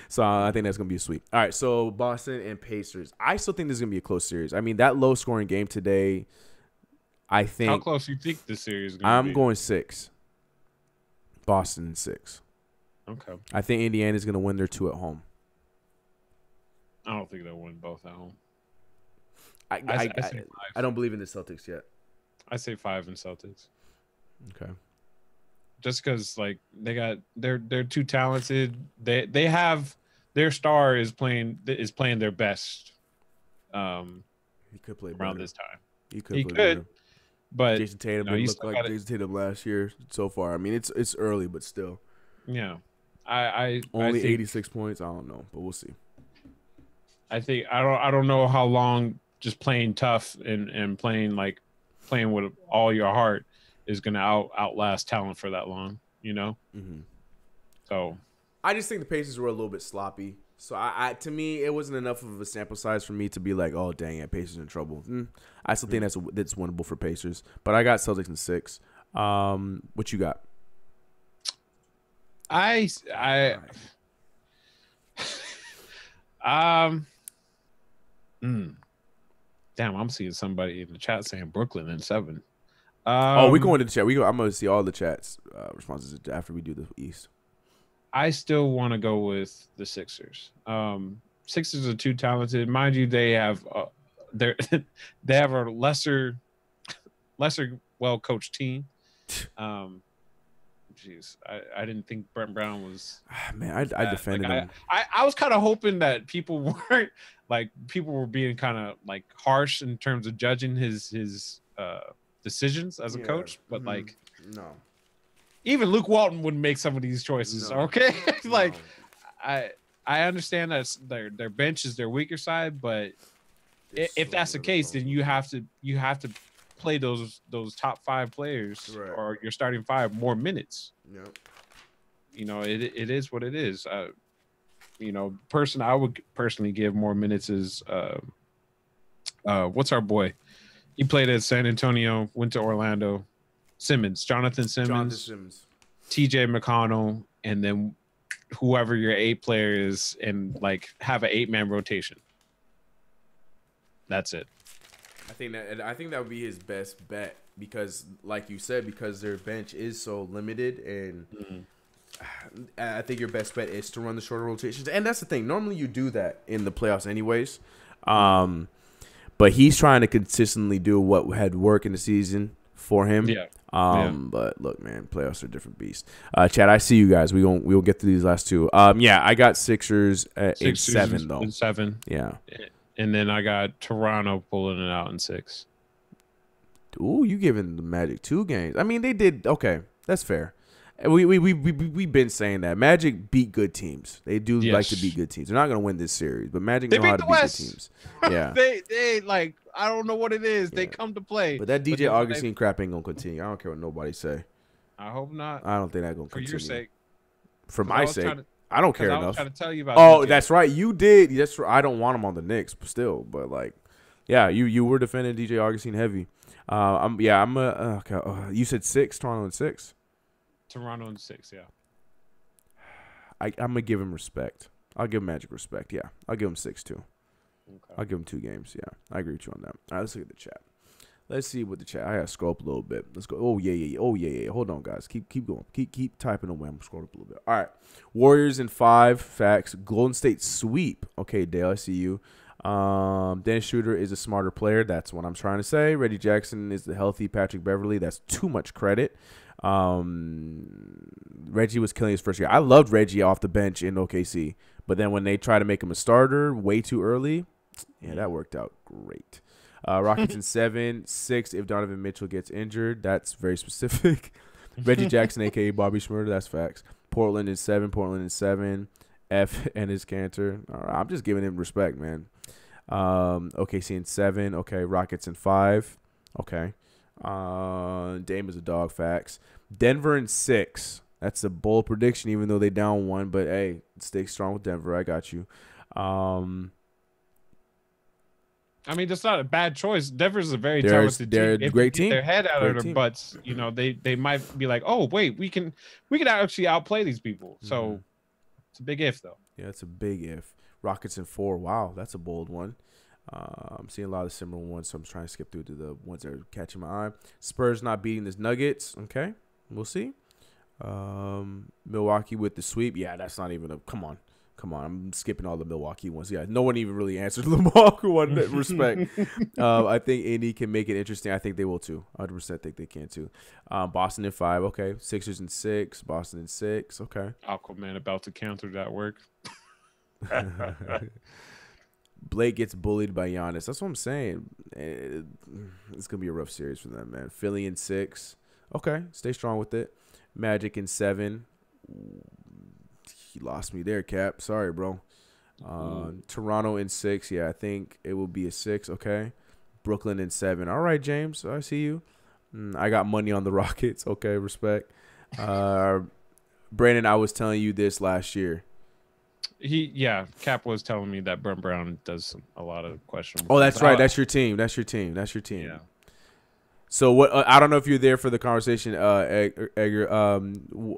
So I think that's going to be a sweep. All right, so Boston and Pacers. I still think this is going to be a close series. I mean, that low-scoring game today, I think. How close do you think this series is going to be? I'm going 6. Boston 6. Okay. I think Indiana's going to win their 2 at home. I don't think they'll win both at home. I don't believe in the Celtics yet. I say 5 in Celtics. Okay. Just because they're too talented. They have their star is playing their best. He could play around better. this time. He could, but Jason Tatum didn't look like Jason Tatum last year so far. I mean, it's early, but still. Yeah, I only think, 86 points. I don't know, but we'll see. I think I don't know how long just playing tough and playing with all your heart is going to outlast talent for that long, you know? Mm-hmm. So I just think the Pacers were a little bit sloppy. So to me, it wasn't enough of a sample size for me to be like, oh, dang it, Pacers in trouble. I still think that's winnable for Pacers. But I got Celtics in 6. What you got? Damn, I'm seeing somebody in the chat saying Brooklyn in 7. We go into the chat. I'm going to see all the chats responses after we do the East. I still want to go with the Sixers. Sixers are too talented, mind you. They have they have a lesser well coached team. Jeez, I didn't think Brent Brown was. Man, I defended him. I was kind of hoping that people were being kind of like harsh in terms of judging his decisions as a coach, but no. Even Luke Walton wouldn't make some of these choices. No. Okay, no. I understand that their bench is their weaker side, but if that's the case, then you have to play those top 5 players or your starting 5 more minutes. Yep. You know, it is what it is. You know, I would personally give more minutes is what's our boy? He played at San Antonio, went to Orlando. Jonathan Simmons, TJ McConnell, and then whoever your 8 player is, and have an 8-man rotation. That's it. I think that would be his best bet because, like you said, because their bench is so limited, and I think your best bet is to run the shorter rotations. And that's the thing. Normally, you do that in the playoffs, anyways. but he's trying to consistently do what had worked in the season for him. Yeah. But look, man, playoffs are a different beast. Chad, I see you guys. We'll get through these last two. Yeah, I got Sixers in 7 though. In 7. Yeah. And then I got Toronto pulling it out in 6. Ooh, you giving the Magic 2 games? I mean, they did okay. That's fair. We've been saying that Magic beat good teams. They do like to beat good teams. They're not going to win this series, but Magic know how to beat good teams. Yeah, they like I don't know what it is. Yeah. They come to play. But that DJ Augustine crap ain't gonna continue. I don't care what nobody say. I hope not. I don't think that's gonna continue. For your sake. For my sake. I don't care enough. I was trying to tell you about. DJ. That's right. You did. That's right. I don't want him on the Knicks still, but like, yeah, you were defending DJ Augustine heavy. You said 6, Toronto in 6. Toronto in 6, yeah. I'm gonna give him respect. I'll give Magic respect. Yeah, I'll give him 6 too. Okay. I'll give him 2 games. Yeah, I agree with you on that. All right, let's look at the chat. Let's see what the chat. I gotta scroll up a little bit. Let's go. Oh yeah. Hold on, guys. Keep going. Keep typing away. I'm scrolling up a little bit. All right. Warriors in 5. Facts. Golden State sweep. Okay, Dale. I see you. Dennis Schroeder is a smarter player. That's what I'm trying to say. Reggie Jackson is the healthy Patrick Beverly. That's too much credit. Reggie was killing his first year. I loved Reggie off the bench in OKC, but then when they try to make him a starter way too early, yeah, that worked out great. Rockets in 7, 6 if Donovan Mitchell gets injured. That's very specific. Reggie Jackson, a.k.a. Bobby Schmurder. That's facts. Portland in 7. F and his Cantor. All right, I'm just giving him respect, man. OKC in 7. Okay. Rockets in 5. Okay. Dame is a dog. Facts. Denver in 6. That's a bold prediction, even though they down 1. But hey, stay strong with Denver. I got you. I mean, that's not a bad choice. Denver's a very talented team. They're a great team. Their head out of their butts. You know, they might be like, oh wait, we can actually outplay these people. So it's a big if though. Yeah, it's a big if. Rockets in 4. Wow, that's a bold one. I'm seeing a lot of similar ones, so I'm trying to skip through to the ones that are catching my eye. Spurs not beating the Nuggets. Okay, we'll see. Milwaukee with the sweep. Yeah, that's not even a. Come on. I'm skipping all the Milwaukee ones. Yeah, no one even really answered the Milwaukee one. Respect. I think Indy can make it interesting. I think they will too. 100% think they can too. Boston in 5. Okay. Sixers in 6. Boston in 6. Okay. Aquaman about to counter that work. Blake gets bullied by Giannis. That's what I'm saying. It's going to be a rough series for them, man. Philly in 6. Okay. Stay strong with it. Magic in 7. He lost me there, Cap. Sorry, bro. Toronto in 6. Yeah, I think it will be a 6. Okay. Brooklyn in 7. All right, James. I see you. I got money on the Rockets. Okay, respect. Brandon, I was telling you this last year. Cap was telling me that Brent Brown does a lot of questionable. Oh, that's right. That's your team. Yeah. So what? I don't know if you're there for the conversation, Edgar.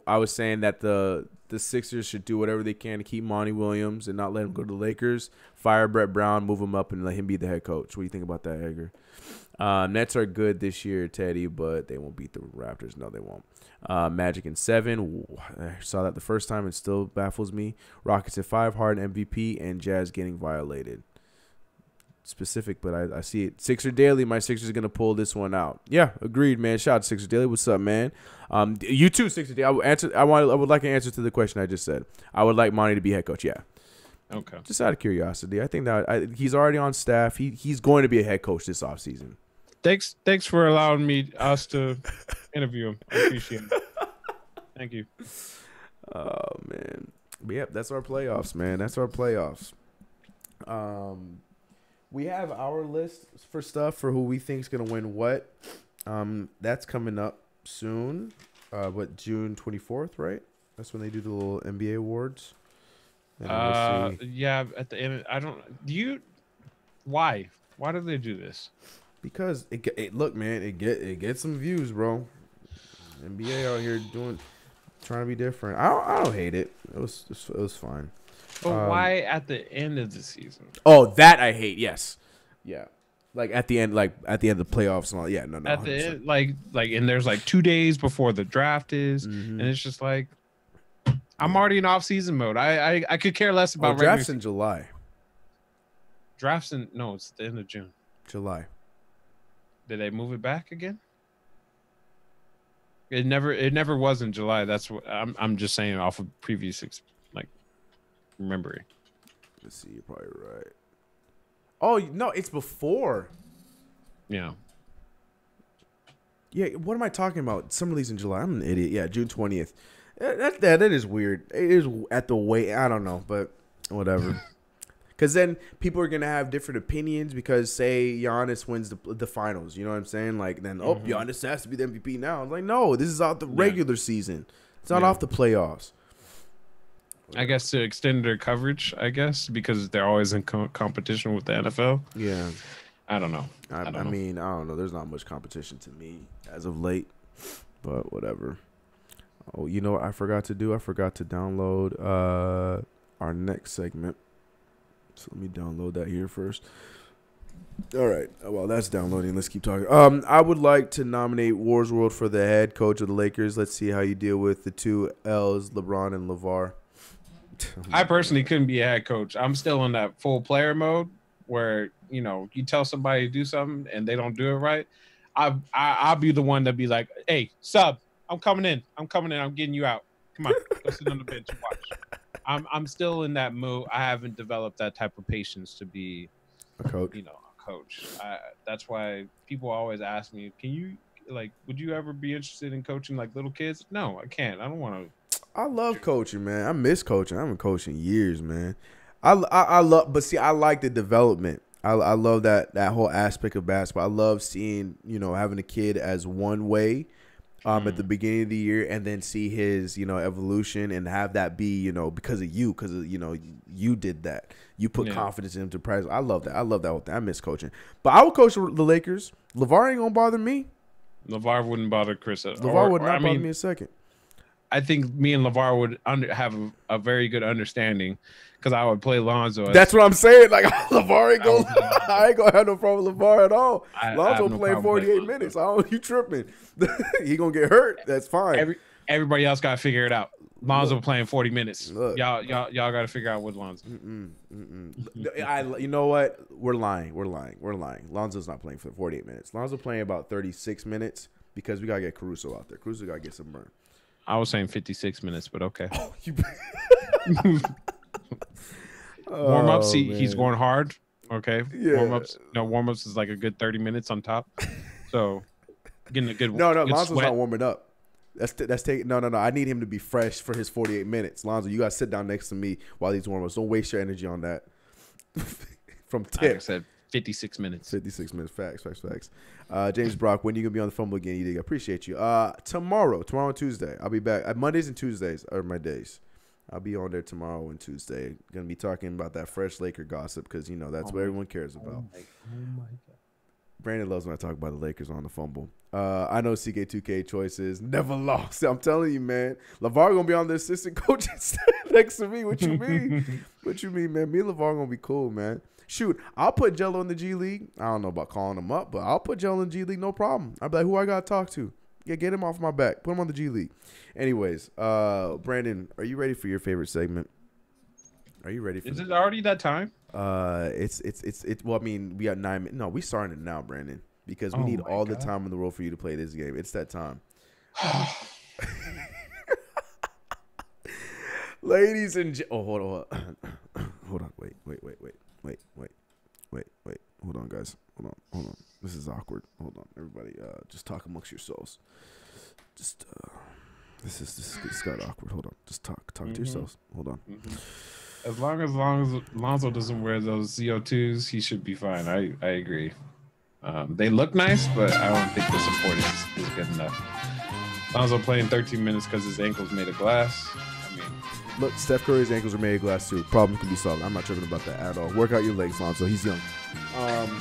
I was saying that the Sixers should do whatever they can to keep Monty Williams and not let him go to the Lakers. Fire Brett Brown, move him up, and let him be the head coach. What do you think about that, Edgar? Nets are good this year, Teddy, but they won't beat the Raptors. No, they won't. Magic in 7. Ooh, I saw that the first time. It still baffles me. Rockets at 5. Harden MVP, and Jazz getting violated. Specific, but I see it. Sixer Daily, my Sixers are going to pull this one out. Yeah, agreed, man. Shout out to Sixer Daily. What's up, man? You too, Sixer Daily. I would like an answer to the question I just said. I would like Monty to be head coach. Yeah. Okay. Just out of curiosity. I think that he's already on staff. He's going to be a head coach this offseason. Thanks for allowing us to interview him. I appreciate it. Thank you. Oh, man. But yep, that's our playoffs, man. That's our playoffs. We have our list for stuff for who we think is going to win what. That's coming up soon. June 24th, right? That's when they do the little NBA awards. Yeah, at the end. Why do they do this? Because look, man, it gets some views, bro. NBA out here trying to be different. I don't hate it. It was fine. But why at the end of the season? Oh, that I hate. Yes, yeah. Like at the end of the playoffs and all. Yeah, no. At 100%. The end, like, and there's like 2 days before the draft is, and it's just like, I'm already in off-season mode. I could care less about drafts in July. Drafts it's the end of June. July. Did they move it back again? It never was in July. That's what I'm just saying off of previous remembering. Let's see, you're probably right. Oh no, it's before. Yeah. Yeah, what am I talking about? Summer league's in July. I'm an idiot. Yeah, June 20th. That is weird. It is at the way. I don't know, but whatever. Because then people are gonna have different opinions. Because say Giannis wins the finals, you know what I'm saying? Like then, Giannis has to be the MVP now. I'm like, no, this is off the regular season. It's not off the playoffs. I guess to extend their coverage, I guess, because they're always in competition with the NFL. Yeah. I don't know. I mean, I don't know. There's not much competition to me as of late, but whatever. Oh, you know what I forgot to do? I forgot to download our next segment. So let me download that here first. All right. Well, that's downloading. Let's keep talking. I would like to nominate Wars World for the head coach of the Lakers. Let's see how you deal with the two L's, LeBron and LeVar. I personally couldn't be a head coach. I'm still in that full player mode where, you tell somebody to do something and they don't do it right. I'll be the one that be like, hey, sub, I'm coming in. I'm getting you out. Come on, go sit on the bench and watch. I'm still in that mood. I haven't developed that type of patience to be a coach. A coach. That's why people always ask me, can you would you ever be interested in coaching like little kids? No, I can't. I don't want to. I love coaching, man. I miss coaching. I haven't coached in years, man. I love, but see, I like the development. I love that whole aspect of basketball. I love seeing, having a kid as one way at the beginning of the year and then see his, evolution and have that be, because of you, you did that. You put confidence in him to practice. I love that. I love that whole thing. I miss coaching. But I would coach the Lakers. LeVar ain't going to bother me. LeVar wouldn't bother Chris at all. LeVar would not bother me a second. I think me and LeVar would have a very good understanding because I would play Lonzo. That's what I'm saying. Like LeVar ain't going. I ain't gonna have no problem with LeVar at all. Lonzo playing 48 minutes. You tripping? He gonna get hurt. That's fine. Everybody else got to figure it out. Lonzo playing 40 minutes. Y'all got to figure out what Lonzo. You know what? We're lying. Lonzo's not playing for 48 minutes. Lonzo playing about 36 minutes because we gotta get Caruso out there. Caruso gotta get some burn. I was saying 56 minutes, but okay. Warm-ups, he's going hard. Okay. Yeah. Warm-ups is like a good 30 minutes on top. So getting a good No, good Lonzo's sweat. not warming up. That's taking no. I need him to be fresh for his 48 minutes. Lonzo, you gotta sit down next to me while he's warm-ups. Don't waste your energy on that. From tip. Like I said 56 minutes. 56 minutes. Facts. James Brock, when are you going to be on the Fumble again? I appreciate you. Tomorrow and Tuesday. I'll be back. Mondays and Tuesdays are my days. I'll be on there tomorrow and Tuesday. Going to be talking about that fresh Laker gossip because, that's what everyone cares about. Oh my God. Brandon loves when I talk about the Lakers on the Fumble. I know CK2K choices. Never lost. I'm telling you, man. LeVar going to be on the assistant coach next to me. What you mean? What you mean, man? Me and LeVar going to be cool, man. Shoot, I'll put Jello in the G League. I don't know about calling him up, but I'll put Jello in the G League, no problem. I'll be like, who I got to talk to? Yeah, get him off my back. Put him on the G League. Anyways, Brandon, are you ready for your favorite segment? Are you ready for Is it already that time? It's well, I mean, we got 9 minutes. No, we starting it now, Brandon, because we need all the time in the world for you to play this game. It's that time. Ladies and hold on. Hold on. Wait. Hold on, guys. Hold on. This is awkward. Hold on, everybody. Just talk amongst yourselves. Just this got awkward. Hold on. Just talk to yourselves. Hold on. As long as Lonzo doesn't wear those CO2s, he should be fine. I agree. They look nice, but I don't think the support is good enough. Lonzo playing 13 minutes because his ankle's made of glass. Look, Steph Curry's ankles are made of glass too. Problem can be solved. I'm not tripping about that at all. Work out your legs, Lonzo. He's young.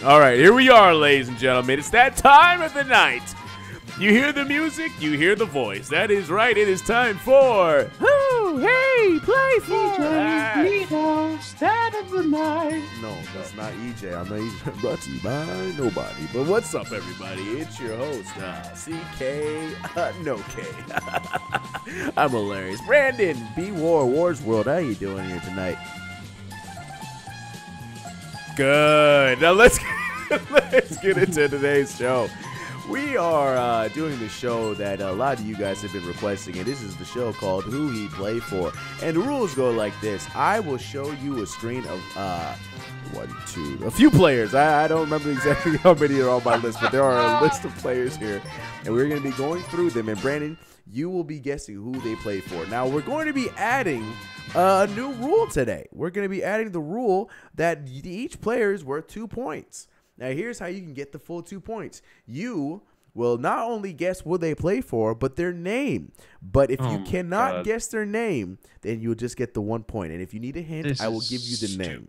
All right, here we are, ladies and gentlemen. It's that time of the night. You hear the music, you hear the voice. That is right. It is time for Who? Hey, play for EJ Stat of the Night. No, that's not EJ. I'm not even brought to you by nobody. But what's up, everybody? It's your host, CK, no K. I'm hilarious. Brandon, Wars World. How you doing here tonight? Good. Now let's Let's get into today's show. We are doing the show that a lot of you guys have been requesting, and this is the show called Who He Play For. And the rules go like this. I will show you a screen of a few players. I don't remember exactly how many are on my list, but there are a list of players here, and we're going to be going through them. And Brandon, you will be guessing who they play for. Now, we're going to be adding a new rule today. We're going to be adding the rule that each player is worth 2 points. Now, here's how you can get the full 2 points. You will not only guess what they play for, but their name. But if you cannot guess their name, then you'll just get the 1 point. And if you need a hint, I will give you the name.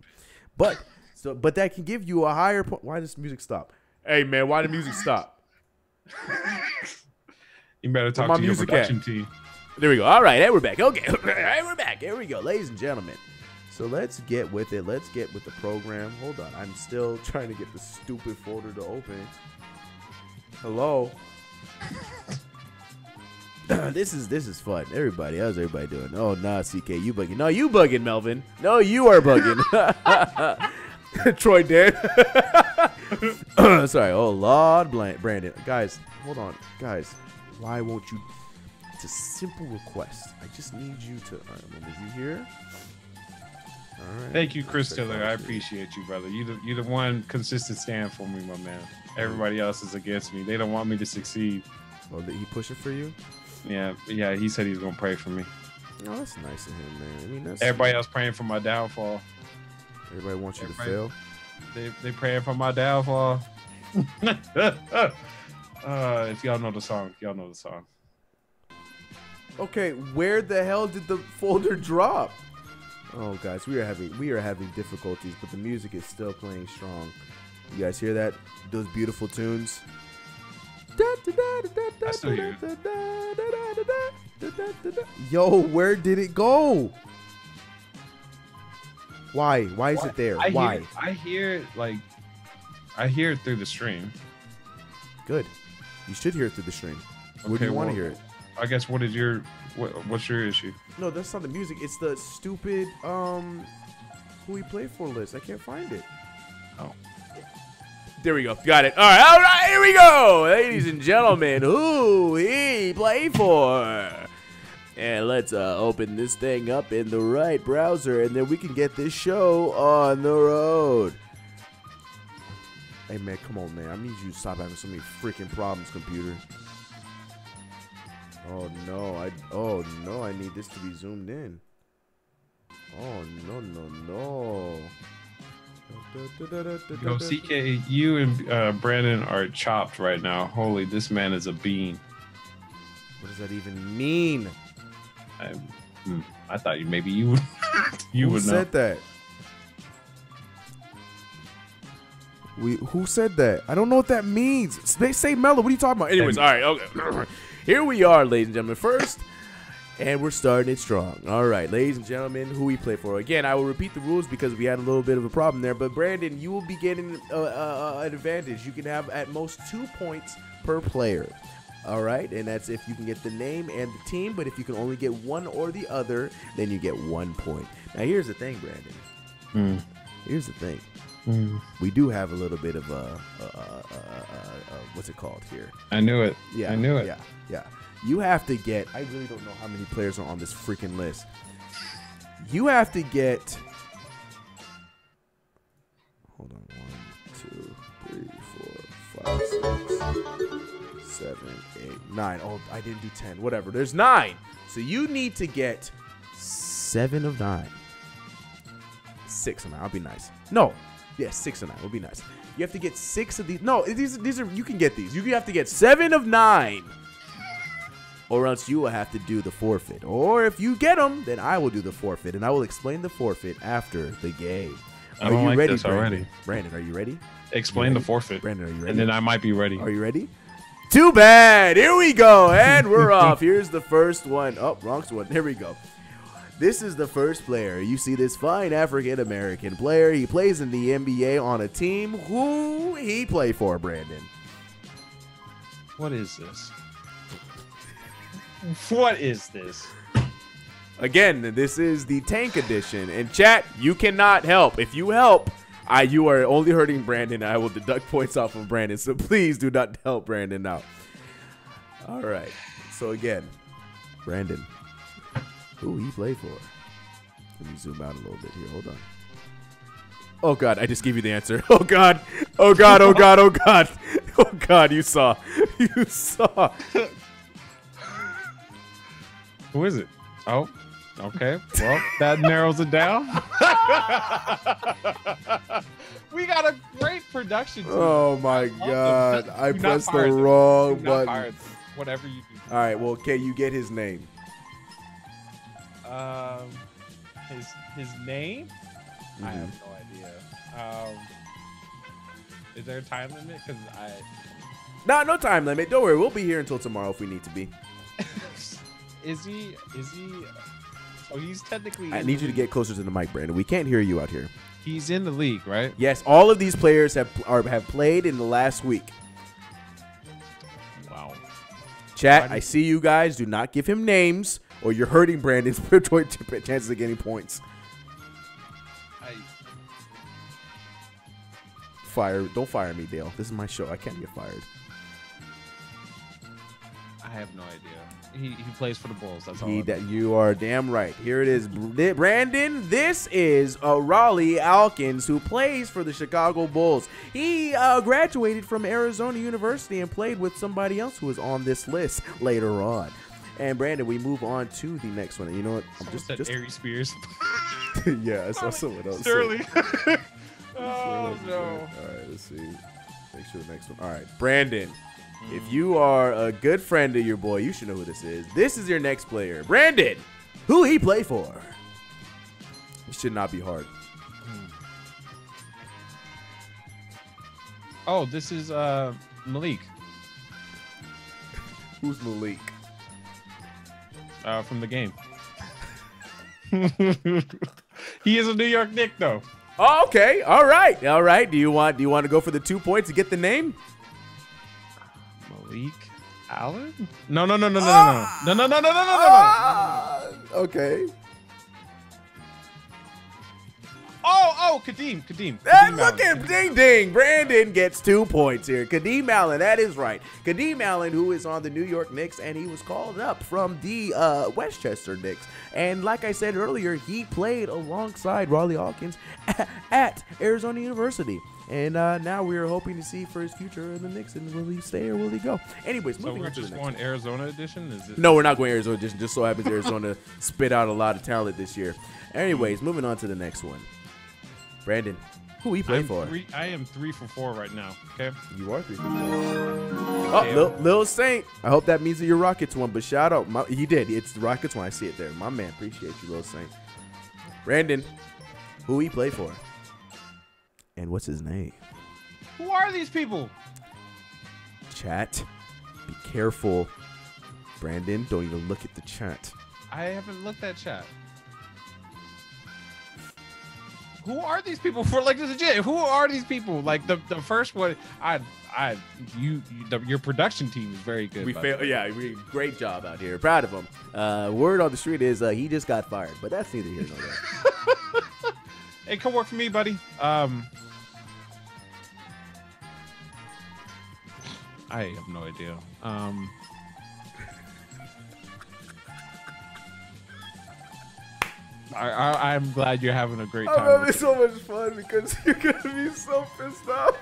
But that can give you a higher point. Why does music stop? Hey, man, why did music stop? You better talk to your production team. There we go. All right, hey, we're back. Okay, hey, we're back. Here we go, ladies and gentlemen. So let's get with it. Let's get with the program. Hold on. I'm still trying to get the stupid folder to open. Hello. This is fun. Everybody, how's everybody doing? Oh, nah, CK, you bugging. No, you bugging, Melvin. No, you are bugging. Troy dead. Sorry. Oh, Lord, Brandon. Guys, hold on. Guys, why won't you? It's a simple request. I just need you to. All right, I'm gonna be here. All right. Thank you, Chris Tiller. I appreciate you, brother. You the one consistent stand for me, my man. Everybody else is against me. They don't want me to succeed. Oh, did he push it for you? Yeah. He said he's gonna pray for me. Oh, that's nice of him, man. I mean, that's everybody else praying for my downfall. Everybody wants you to fail. They praying for my downfall. If y'all know the song, y'all know the song. Okay, where the hell did the folder drop? Oh, guys, we are having difficulties, but the music is still playing strong. You guys hear that? Those beautiful tunes. I still hear it. Yo, where did it go? Why? Why is it there? Why? I hear it through the stream. Good. You should hear it through the stream. Where do you want to hear it? I guess what's your issue? No, that's not the music. It's the stupid who we play for list. I can't find it. Oh. There we go. Got it. All right, here we go. Ladies and gentlemen, who he play for. And let's open this thing up in the right browser, and then we can get this show on the road. Hey, man, come on, man. I need you to stop having so many freaking problems, computer. Oh, no, I need this to be zoomed in. Oh, no. Yo, CK, you and Brandon are chopped right now. Holy, this man is a bean. What does that even mean? I thought maybe you would know. Who said that? Who said that? I don't know what that means. They say mellow. What are you talking about? Anyways, all right, okay. Here we are, ladies and gentlemen. First, and we're starting it strong. All right, ladies and gentlemen, who we play for. Again, I will repeat the rules because we had a little bit of a problem there. But, Brandon, you will be getting an advantage. You can have at most 2 points per player. All right, and that's if you can get the name and the team. But if you can only get one or the other, then you get 1 point. Now, here's the thing, Brandon. Here's the thing. We do have a little bit of what's it called here? I knew it. Yeah, I knew it. Yeah. You have to get. I really don't know how many players are on this freaking list. You have to get. Hold on. 1, 2, 3, 4, 5, 6, 7, 8, 9. Oh, I didn't do 10. Whatever. There's 9. So you need to get 7 of 9. 6 of 9. I'll be nice. No. Yeah, 6 of 9 would be nice. You have to get 6 of these. No, these are. You can get these. You have to get 7 of 9, or else you will have to do the forfeit. Or if you get them, then I will do the forfeit, and I will explain the forfeit after the game. Are you ready, Brandon? Brandon, are you ready? Explain the forfeit. Brandon, are you ready? And then I might be ready. Are you ready? Too bad. Here we go, and we're off. Here's the first one. Oh, wrong one. Here we go. This is the first player. You see this fine African-American player. He plays in the NBA on a team. Who he play for, Brandon? What is this? What is this? Again, this is the Tank Edition. And chat, you cannot help. If you help, You are only hurting Brandon. I will deduct points off of Brandon, so please do not help Brandon out. All right. So again, Brandon, who he play for? Let me zoom out a little bit here. Hold on. Oh God, I just gave you the answer. Oh God. Oh God. Oh God. Oh God. Oh God. You saw. You saw. Who is it? Oh, okay. Well, that narrows it down. We got a great production team. Oh my God. I pressed the wrong button. Whatever you do. All right. Well, can you get his name? His name? Mm-hmm. I have no idea. Is there a time limit? Because no time limit. Don't worry. We'll be here until tomorrow if we need to be. Is he? So he's technically. I need you to get closer to the mic, Brandon. We can't hear you out here. He's in the league, right? Yes. All of these players have played in the last week. Wow. Chat, I see you guys. Do not give him names, or you're hurting Brandon's chances of getting points. Don't fire me, Dale. This is my show. I can't get fired. I have no idea. He plays for the Bulls. That's all. You are damn right. Here it is, Brandon. This is Raleigh Alkins, who plays for the Chicago Bulls. He graduated from Arizona University and played with somebody else who was on this list later on. And Brandon, we move on to the next one. And you know what? I'm just Aries Spears. Yeah, I saw someone else. Surely. Oh no! All right, let's see. Make sure the next one. All right, Brandon. If you are a good friend of your boy, you should know who this is. This is your next player, Brandon. Who he play for? It should not be hard. Oh, this is Malik. Who's Malik? From the game. He is a New York Knick, though. Oh, okay. All right. All right. Do you want to go for the 2 points to get the name? Malik Allen? No. No. Okay. Oh, Khadeem. And look at ding ding. Brandon gets 2 points here. Khadeem Allen, that is right. Khadeem Allen, who is on the New York Knicks, and he was called up from the Westchester Knicks. And like I said earlier, he played alongside Raleigh Alkins at Arizona University. And now we are hoping to see for his future in the Knicks, and will he stay or will he go? Anyways, moving on to the next one. So we're just going Arizona edition? Is it? No, we're not going Arizona edition. Just so happens Arizona spit out a lot of talent this year. Anyways, moving on to the next one. Brandon, who we play for? I am 3 for 4 right now. Okay. You are 3 for 4. Oh, Lil Saint. I hope that means that your Rockets won. But shout out, he did. It's the Rockets one. I see it there. My man, appreciate you, Lil Saint. Brandon, who we play for? And what's his name? Who are these people? Chat, be careful. Brandon, don't even look at the chat. I haven't looked at chat. Who are these people? For like legit, who are these people? Like the first one, your production team is very good. Great job out here. Proud of him. Word on the street is he just got fired, but that's neither here nor there. Hey, come work for me, buddy. I have no idea. I'm glad you're having a great time. I'm having so much fun because you're gonna be so pissed off.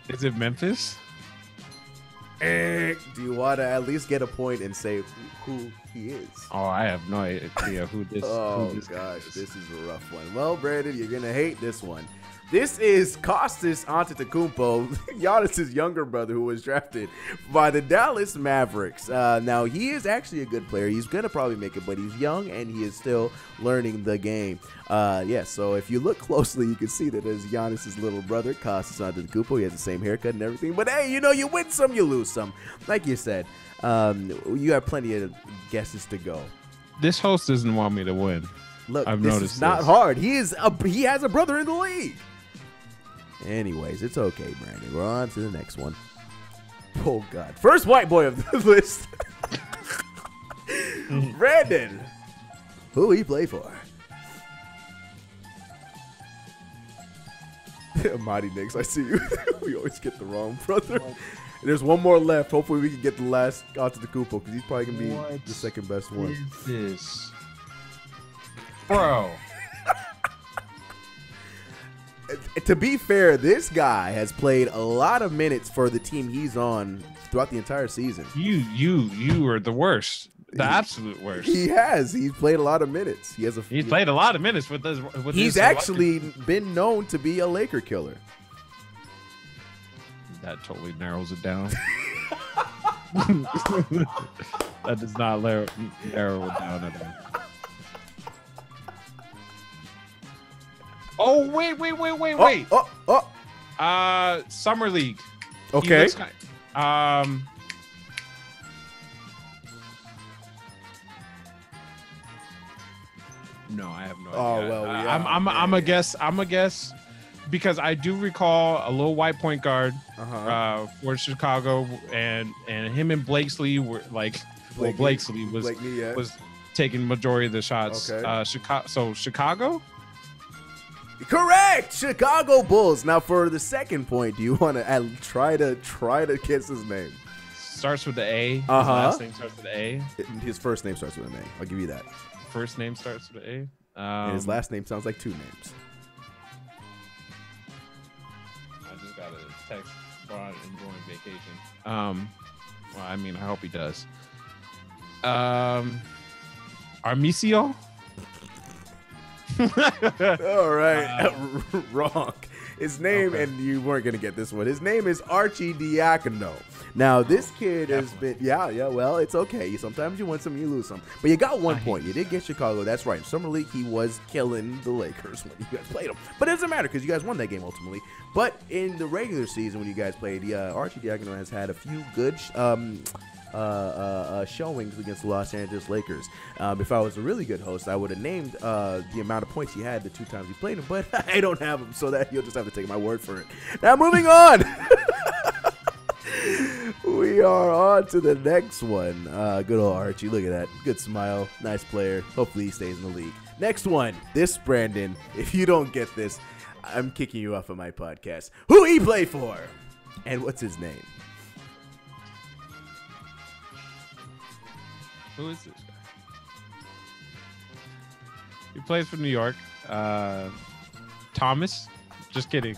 Is it Memphis? Do you want to at least get a point and say who he is? Oh, I have no idea who this. Gosh, this is a rough one. Well, Brandon, you're gonna hate this one. This is Kostas Antetokounmpo, Giannis's younger brother, who was drafted by the Dallas Mavericks. Now, he is actually a good player. He's going to probably make it, but he's young, and he is still learning the game. So if you look closely, you can see that as Giannis's little brother, Kostas Antetokounmpo. He has the same haircut and everything. But, hey, you win some, you lose some. Like you said, you have plenty of guesses to go. This host doesn't want me to win. Look, this is not hard. He has a brother in the league. Anyways, it's okay, Brandon. We're on to the next one. Oh, God. First white boy of the list. Brandon. Who he play for? Mighty Knicks, I see you. We always get the wrong brother. There's one more left. Hopefully we can get the last out to the Kupo because he's probably going to be the second best one. What is this? Bro. To be fair, this guy has played a lot of minutes for the team he's on throughout the entire season. You are the worst. The absolute worst. He has. He's played a lot of minutes. He's played a lot of minutes with this. He's actually been known to be a Laker killer. That totally narrows it down. That does not narrow it down at all. Oh, wait. Summer League. Okay. No, I have no idea. Oh, well, yeah. I'm a guess because I do recall a little white point guard for Chicago, and him and Blakesley were like, Blakesley was taking majority of the shots. Okay. Chicago. Correct, Chicago Bulls. Now for the second point, do you want to try to guess his name? Starts with the A. His last name starts with the A. His first name starts with an A. I'll give you that. First name starts with an A. And his last name sounds like two names. I just got a text about enjoying vacation. Well, I mean, I hope he does. Armicio. All right, wrong. His name, and you weren't gonna get this one. His name is Archie Diacono. Now this kid has been, well, it's okay. Sometimes you win some, you lose some, but you got 1 point. You did get Chicago. That's right. In Summer League, he was killing the Lakers when you guys played him, but it doesn't matter because you guys won that game ultimately. But in the regular season, when you guys played, Archie Diacono has had a few good showings against the Los Angeles Lakers. If I was a really good host, I would have named the amount of points he had the 2 times he played him, but I don't have them, so that you'll just have to take my word for it. Now, moving on. We are on to the next one. Good old Archie. Look at that. Good smile. Nice player. Hopefully he stays in the league. Next one. This, Brandon, if you don't get this, I'm kicking you off of my podcast. Who he play for? And what's his name? Who is this guy? He plays for New York. Thomas. Just kidding.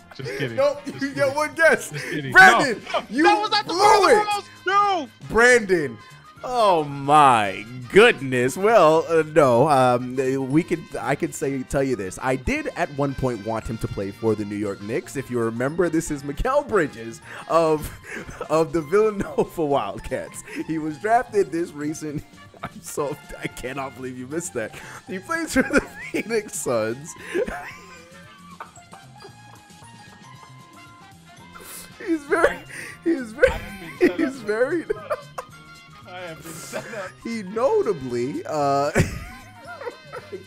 Nope, you get one guess. Just kidding. Brandon, you blew it. No. Brandon. Oh my goodness. Well, no. I could tell you this. I did at one point want him to play for the New York Knicks. If you remember, this is Mikal Bridges of the Villanova Wildcats. He was drafted this recent. I cannot believe you missed that. He plays for the Phoenix Suns. He's very. I have been set up. He notably, I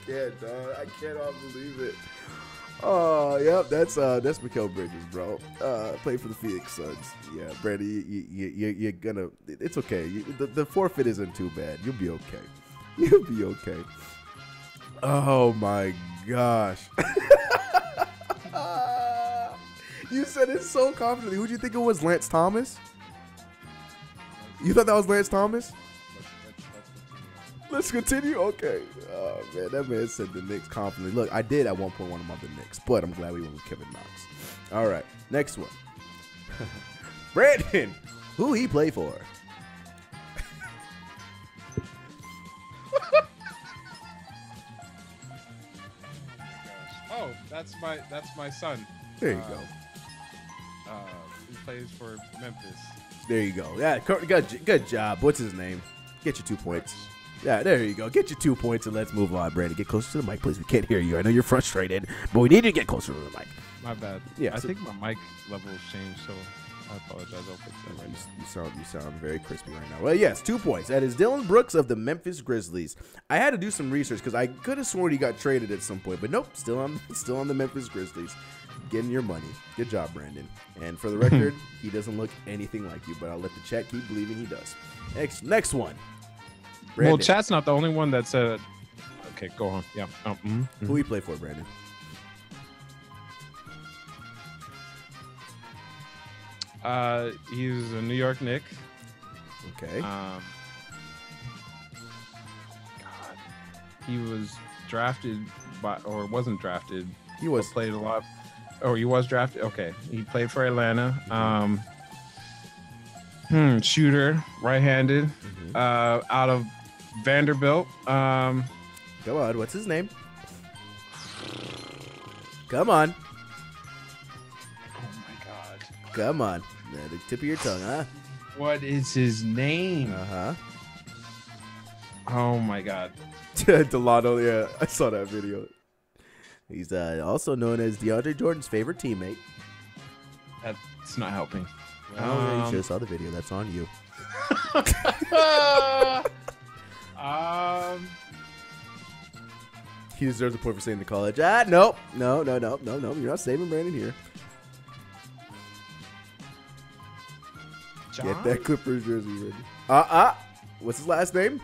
can't, dog. I cannot believe it. Oh, yep, that's Mikal Bridges, bro. Played for the Phoenix Suns. Yeah, Brady, you're gonna. It's okay. The forfeit isn't too bad. You'll be okay. You'll be okay. Oh my gosh. You said it so confidently. Who'd you think it was? Lance Thomas? You thought that was Lance Thomas? Let's continue? Okay. Oh, man, that man said the Knicks confidently. Look, I did at one point want him on the Knicks, but I'm glad we went with Kevin Knox. All right, next one. Brandon, who he play for? Oh, that's my son. There you go. He plays for Memphis. There you go. Yeah, good job. What's his name? Get you 2 points. Yeah, there you go. Get you 2 points and let's move on, Brandon. Get closer to the mic, please. We can't hear you. I know you're frustrated, but we need to get closer to the mic. My bad. Yeah, I think my mic level has changed, so I apologize. I'll fix that right now. You sound very crispy right now. Well, yes, 2 points. That is Dillon Brooks of the Memphis Grizzlies. I had to do some research because I could have sworn he got traded at some point, but nope, still on the Memphis Grizzlies. Getting your money. Good job, Brandon. And for the record, he doesn't look anything like you, but I'll let the chat keep believing he does. Next one. Brandon. Well, chat's not the only one that said. Okay, go on. Yeah. Who he play for, Brandon? He's a New York Knick. Okay. God, he was drafted or wasn't drafted. He was played a lot. Oh, he was drafted. Okay, he played for Atlanta. Shooter, right-handed, out of Vanderbilt. Come on, what's his name? Come on. Oh my God. Come on. The tip of your tongue, huh? What is his name? Oh my God. Delano, yeah, I saw that video. He's also known as DeAndre Jordan's favorite teammate. That's not helping. Oh, you should have saw the video. That's on you. He deserves a point for saying the college. No. You're not saving Brandon here. John? Get that Clippers jersey ready. What's his last name?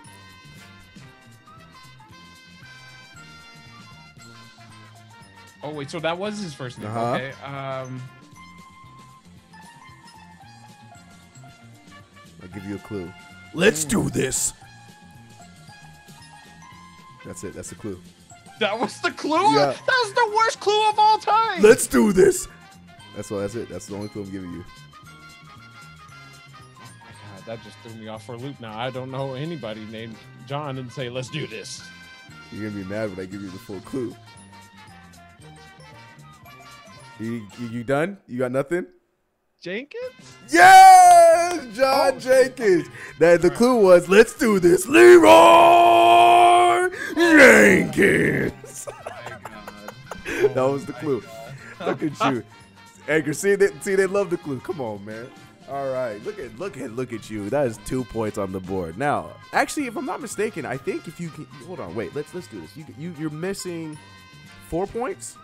Oh wait, so that was his first name. Okay. I'll give you a clue. Let's do this. That's it. That's the clue. That was the clue? Yeah. That was the worst clue of all time. Let's do this. That's it. That's the only clue I'm giving you. Oh my God, that just threw me off for a loop now. I don't know anybody named John and say, let's do this. You're going to be mad when I give you the full clue. You done? You got nothing? Jenkins? Yes! John Jenkins. The clue was, let's do this. Leroy Jenkins. Oh my God. That was the clue. Look at you. Edgar, see, they love the clue. Come on, man. All right. Look at you. That is 2 points on the board. Now, actually, if I'm not mistaken, I think if you can, hold on, wait, let's do this. You're missing 4 points?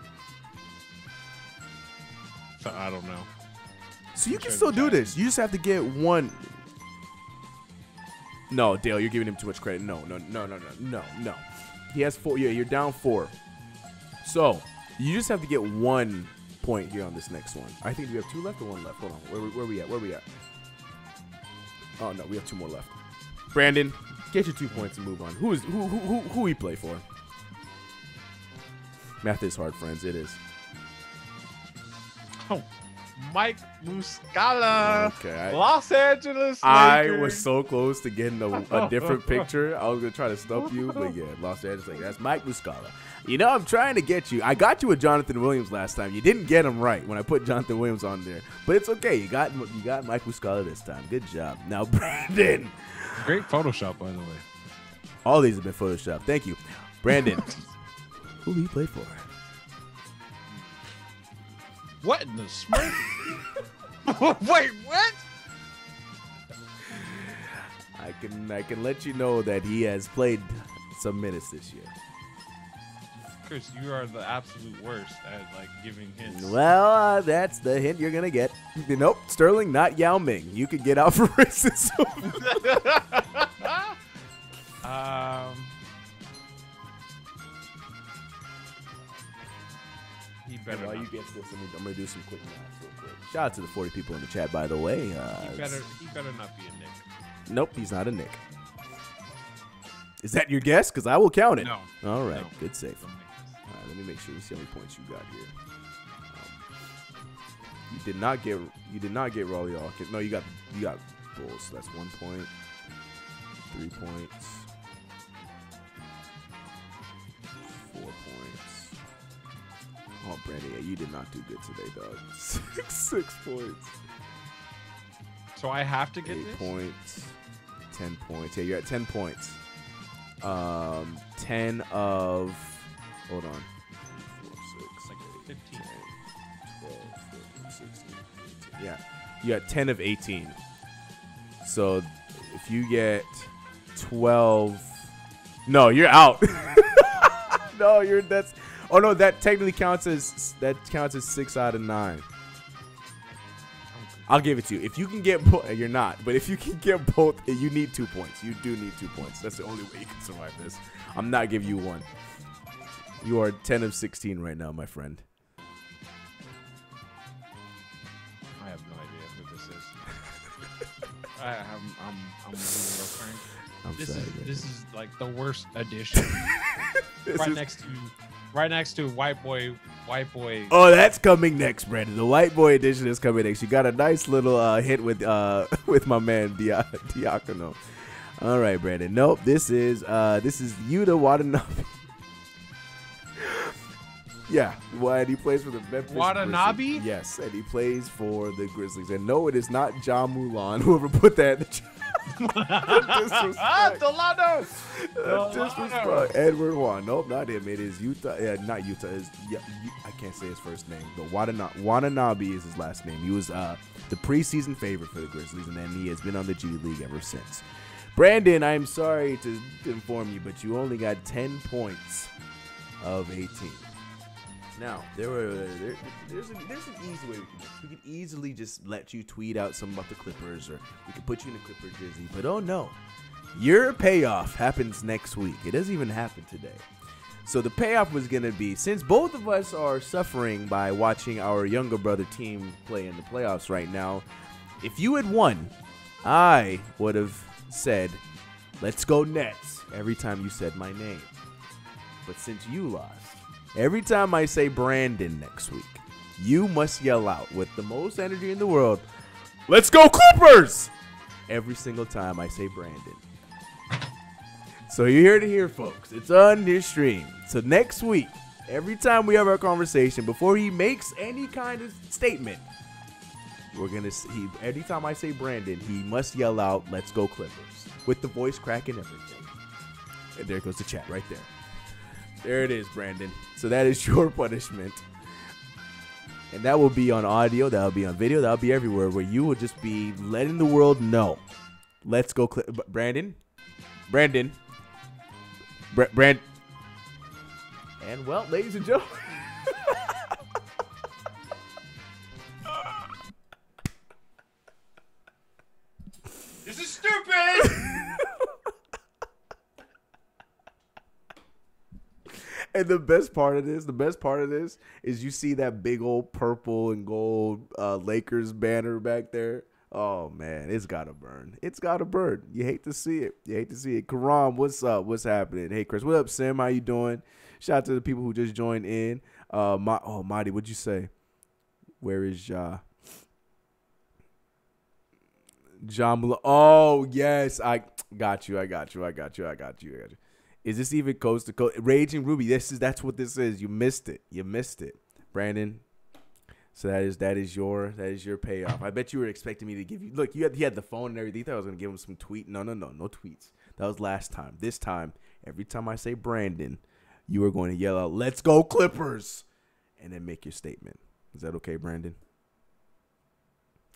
So, I don't know. So you can still do this. You just have to get one. No, Dale, you're giving him too much credit. No. He has 4. Yeah, you're down 4. So you just have to get 1 point here on this next one. I think we have 2 left or 1 left. Hold on. Where we at? Oh no, we have 2 more left. Brandon, get your 2 points and move on. Who he play for? Math is hard, friends. It is. Oh, Mike Muscala. Okay. Los Angeles Lakers. I was so close to getting a different picture. I was going to try to stump you, but yeah, Los Angeles Lakers. That's Mike Muscala. You know, I'm trying to get you. I got you with Jonathan Williams last time. You didn't get him right when I put Jonathan Williams on there. But it's okay. You got Mike Muscala this time. Good job. Now, Brandon. Great Photoshop, by the way. All these have been Photoshopped. Thank you. Brandon. Who do you play for? What in the Smurf? Wait, what? I can let you know that he has played some minutes this year. Chris, you are the absolute worst at like giving hints. Well, that's the hint you're gonna get. Nope, Sterling, not Yao Ming. You could get out for racism. He better. While you get this, I'm gonna do some quick math real quick. Shout out to the 40 people in the chat, by the way. He better not be a Nick. Nope, he's not a Nick. Is that your guess? Because I will count it. No. All right, No. good save. Don't make this. All right, let me make sure we see how many points you got here. You did not get Raleigh Hawkins. No, you got Bulls. So that's 1 point. 3 points. 4 points. Oh, Brandy, yeah, you did not do good today, dog. 6 points. So I have to 8 get this? points. 10 points. Yeah, you're at 10 points. 10 of. Hold on. 4, 6, Like 8, 15. 10, 12, 14, 16, 18. Yeah, you got 10 of 18. So if you get 12, no, you're out. No, that's. Oh no, that technically counts as 6 out of 9. I'll give it to you. If you can get you're not, but if you can get both, you need 2 points. You do need 2 points. That's the only way you can survive this. I'm not giving you 1. You are 10 of 16 right now, my friend. I have no idea who this is. I'm losing I'm this sorry. this is like the worst addition. right next to white boy. Oh, that's coming next, Brandon. The white boy edition is coming next. You got a nice little hit with my man Diacono. All right, Brandon. Nope. This is Yuta Watanabe. Yeah, and he plays for the Memphis Watanabe? Grizzlies. Yes, and he plays for the Grizzlies. And no, it is not John Mulan, whoever put that in the chat. Delano. Disrespect. Edward Juan. Nope, not him. It is Utah. Not Utah. I can't say his first name, but Watanabe is his last name. He was the preseason favorite for the Grizzlies, and then he has been on the G League ever since. Brandon, I'm sorry to inform you, but you only got 10 points of 18. Now, there's an easy way we could easily just let you tweet out something about the Clippers, or we could put you in a Clipper jersey. But oh no, your payoff happens next week. It doesn't even happen today. So the payoff was going to be, since both of us are suffering by watching our younger brother team play in the playoffs right now, if you had won, I would have said, "Let's go Nets," every time you said my name. But since you lost, every time I say Brandon next week, you must yell out with the most energy in the world, "Let's go Clippers!" every single time I say Brandon. So you're here to hear, folks. It's on your stream. So next week, every time we have our conversation, before he makes any kind of statement, we're going to see, every time I say Brandon, he must yell out, "Let's go Clippers," with the voice crack and everything. And there goes the chat right there. There it is, Brandon. So that is your punishment. And that will be on audio. That will be on video. That will be everywhere, where you will just be letting the world know. Let's go, Brandon. Brandon. And, well, ladies and gentlemen. This is stupid. And the best part of this is you see that big old purple and gold Lakers banner back there. Oh man, it's gotta burn. It's gotta burn. You hate to see it. Karam, what's up? What's happening? Hey Chris, what up, Sim? How you doing? Shout out to the people who just joined in. Marty, what'd you say? Where is Ja? Jamal. Oh yes, I got you. Is this even coast to coast? Raging Ruby. That's what this is. You missed it, Brandon. So that is your payoff. I bet you were expecting me to give you. Look, he had the phone and everything. You thought I was gonna give him some tweet. No tweets. That was last time. This time, every time I say Brandon, you are going to yell out, "Let's go Clippers," and then make your statement. Is that okay, Brandon?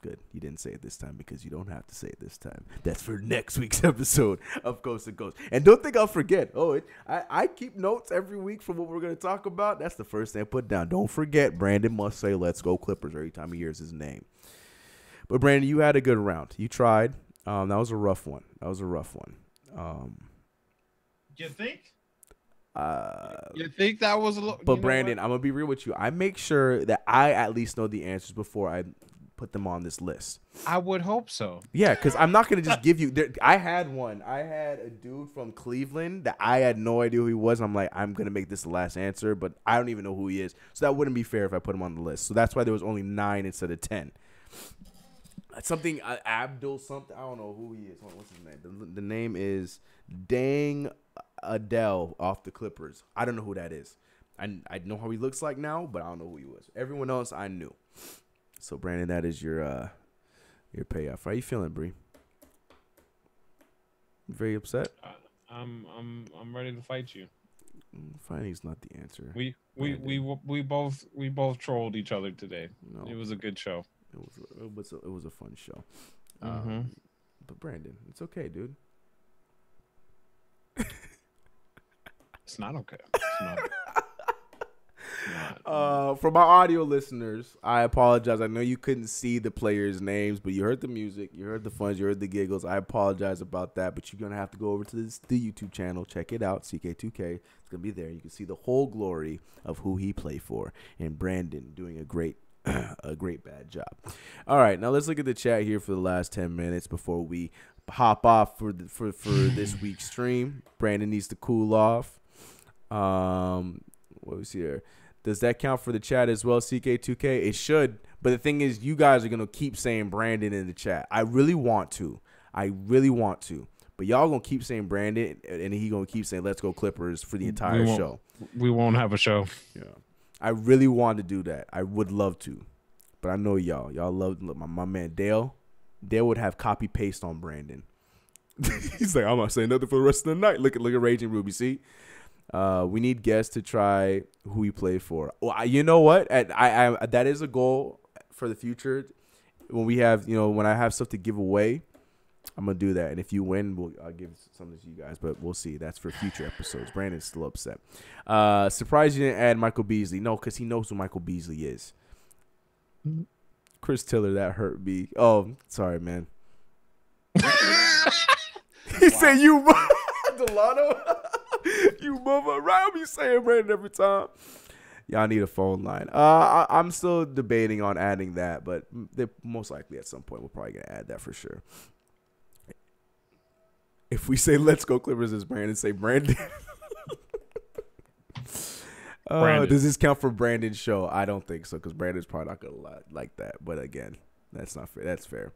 Good. You didn't say it this time because you don't have to say it this time. That's for next week's episode of Coast to Coast. And don't think I'll forget. I keep notes every week for what we're going to talk about. That's the first thing I put down. Don't forget, Brandon must say "Let's go Clippers" every time he hears his name. But Brandon, you had a good round. You tried. That was a rough one. You think? You think that was a little? But Brandon, I'm going to be real with you. I make sure that I at least know the answers before I put them on this list. I would hope so. Yeah, because I'm not going to just give you. I had one. I had a dude from Cleveland that I had no idea who he was. I'm like, I'm going to make this the last answer, but I don't even know who he is. So that wouldn't be fair if I put him on the list. So that's why there was only 9 instead of 10. Something, Abdul something. I don't know who he is. What's his name? The name is Dang Adele off the Clippers. I don't know who that is. I know how he looks like now, but I don't know who he was. Everyone else I knew. So Brandon, that is your payoff. How you feeling, Bree? Very upset. I'm ready to fight you. Fighting's not the answer. We both trolled each other today. No. It was a good show. It was a fun show. Mm-hmm. But Brandon, it's okay, dude. It's not okay. It's not. For my audio listeners, I apologize. I know you couldn't see the players' names, but you heard the music, you heard the funs, you heard the giggles. I apologize about that, but you're gonna have to go over to the YouTube channel, check it out, CK2K. It's gonna be there. You can see the whole glory of who he played for, and Brandon doing a great a great bad job. All right, now let's look at the chat here for the last 10 minutes before we hop off for this week's stream. Brandon needs to cool off. What was here? Does that count for the chat as well, CK2K? It should, but the thing is, you guys are gonna keep saying Brandon in the chat. I really want to, but y'all gonna keep saying Brandon, and he gonna keep saying "Let's go Clippers" for the entire show. We won't have a show. Yeah, I really want to do that. I would love to, but I know y'all love my man Dale. Dale would have copy paste on Brandon. He's like, I'm not saying nothing for the rest of the night. Look at Raging Ruby. See, we need guests to try who we play for. Well, you know what? I that is a goal for the future. When we have, when I have stuff to give away, I'm gonna do that. And if you win, I'll give something to you guys. But we'll see. That's for future episodes. Brandon's still upset. Surprised you didn't add Michael Beasley. No, because he knows who Michael Beasley is. Chris Tiller, that hurt me. Oh, sorry, man. He said you, Delano. You mother. Right, I'll be saying Brandon every time. Y'all need a phone line. I'm still debating on adding that, but most likely at some point we're probably gonna add that for sure. If we say "Let's go Clippers," as Brandon say Brandon. Does this count for Brandon's show? I don't think so, because Brandon's probably not gonna like that. But again, that's not fair. That's fair.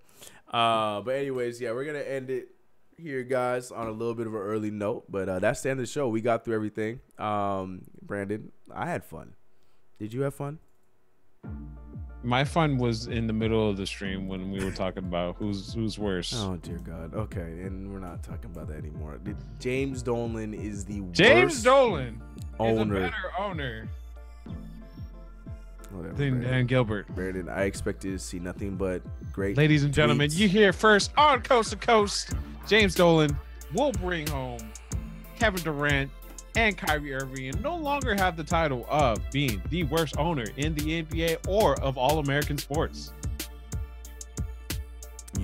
But anyways, yeah, we're gonna end it here, guys, on a little bit of an early note. But that's the end of the show. We got through everything. Brandon, I had fun. Did you have fun? My fun was in the middle of the stream when we were talking about who's worse. Oh dear God. Okay, and we're not talking about that anymore. James Dolan is the James Dolan owner. is a better owner Whatever, than Dan Gilbert. Brandon, I expected to see nothing but great. Ladies and gentlemen, tweets. you hear first on Coast to Coast. James Dolan will bring home Kevin Durant and Kyrie Irving and no longer have the title of being the worst owner in the NBA or of all American sports.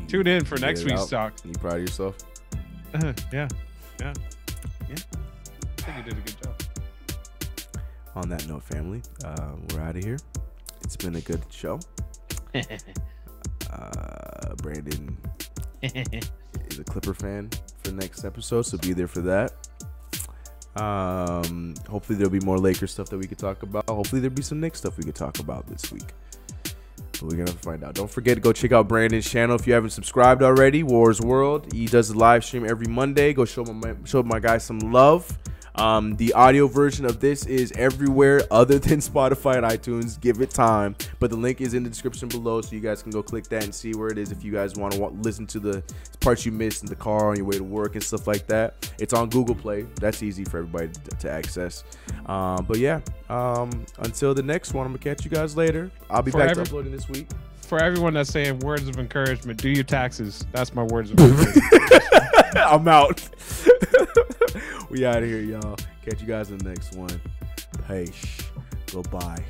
Tune in for next week's talk. You proud of yourself? Yeah. I think you did a good job. On that note, family, we're out of here. It's been a good show. Brandon is a Clipper fan for the next episode, so be there for that. Hopefully there'll be more Lakers stuff that we could talk about. Hopefully there'll be some Knicks stuff we could talk about this week. But we're gonna find out. Don't forget to go check out Brandon's channel if you haven't subscribed already. Wars World. He does a live stream every Monday. Go show my guy some love. The audio version of this is everywhere other than Spotify and iTunes. Give it time, but the link is in the description below, so you guys can go click that and see where it is if you guys want to listen to the parts you missed in the car on your way to work and stuff like that. It's on Google Play. That's easy for everybody to access. But yeah, until the next one, I'm gonna catch you guys later. I'll be back to uploading this week. For everyone that's saying words of encouragement, do your taxes. That's my words of encouragement. I'm out. We out of here, y'all. Catch you guys in the next one. Peace. Goodbye.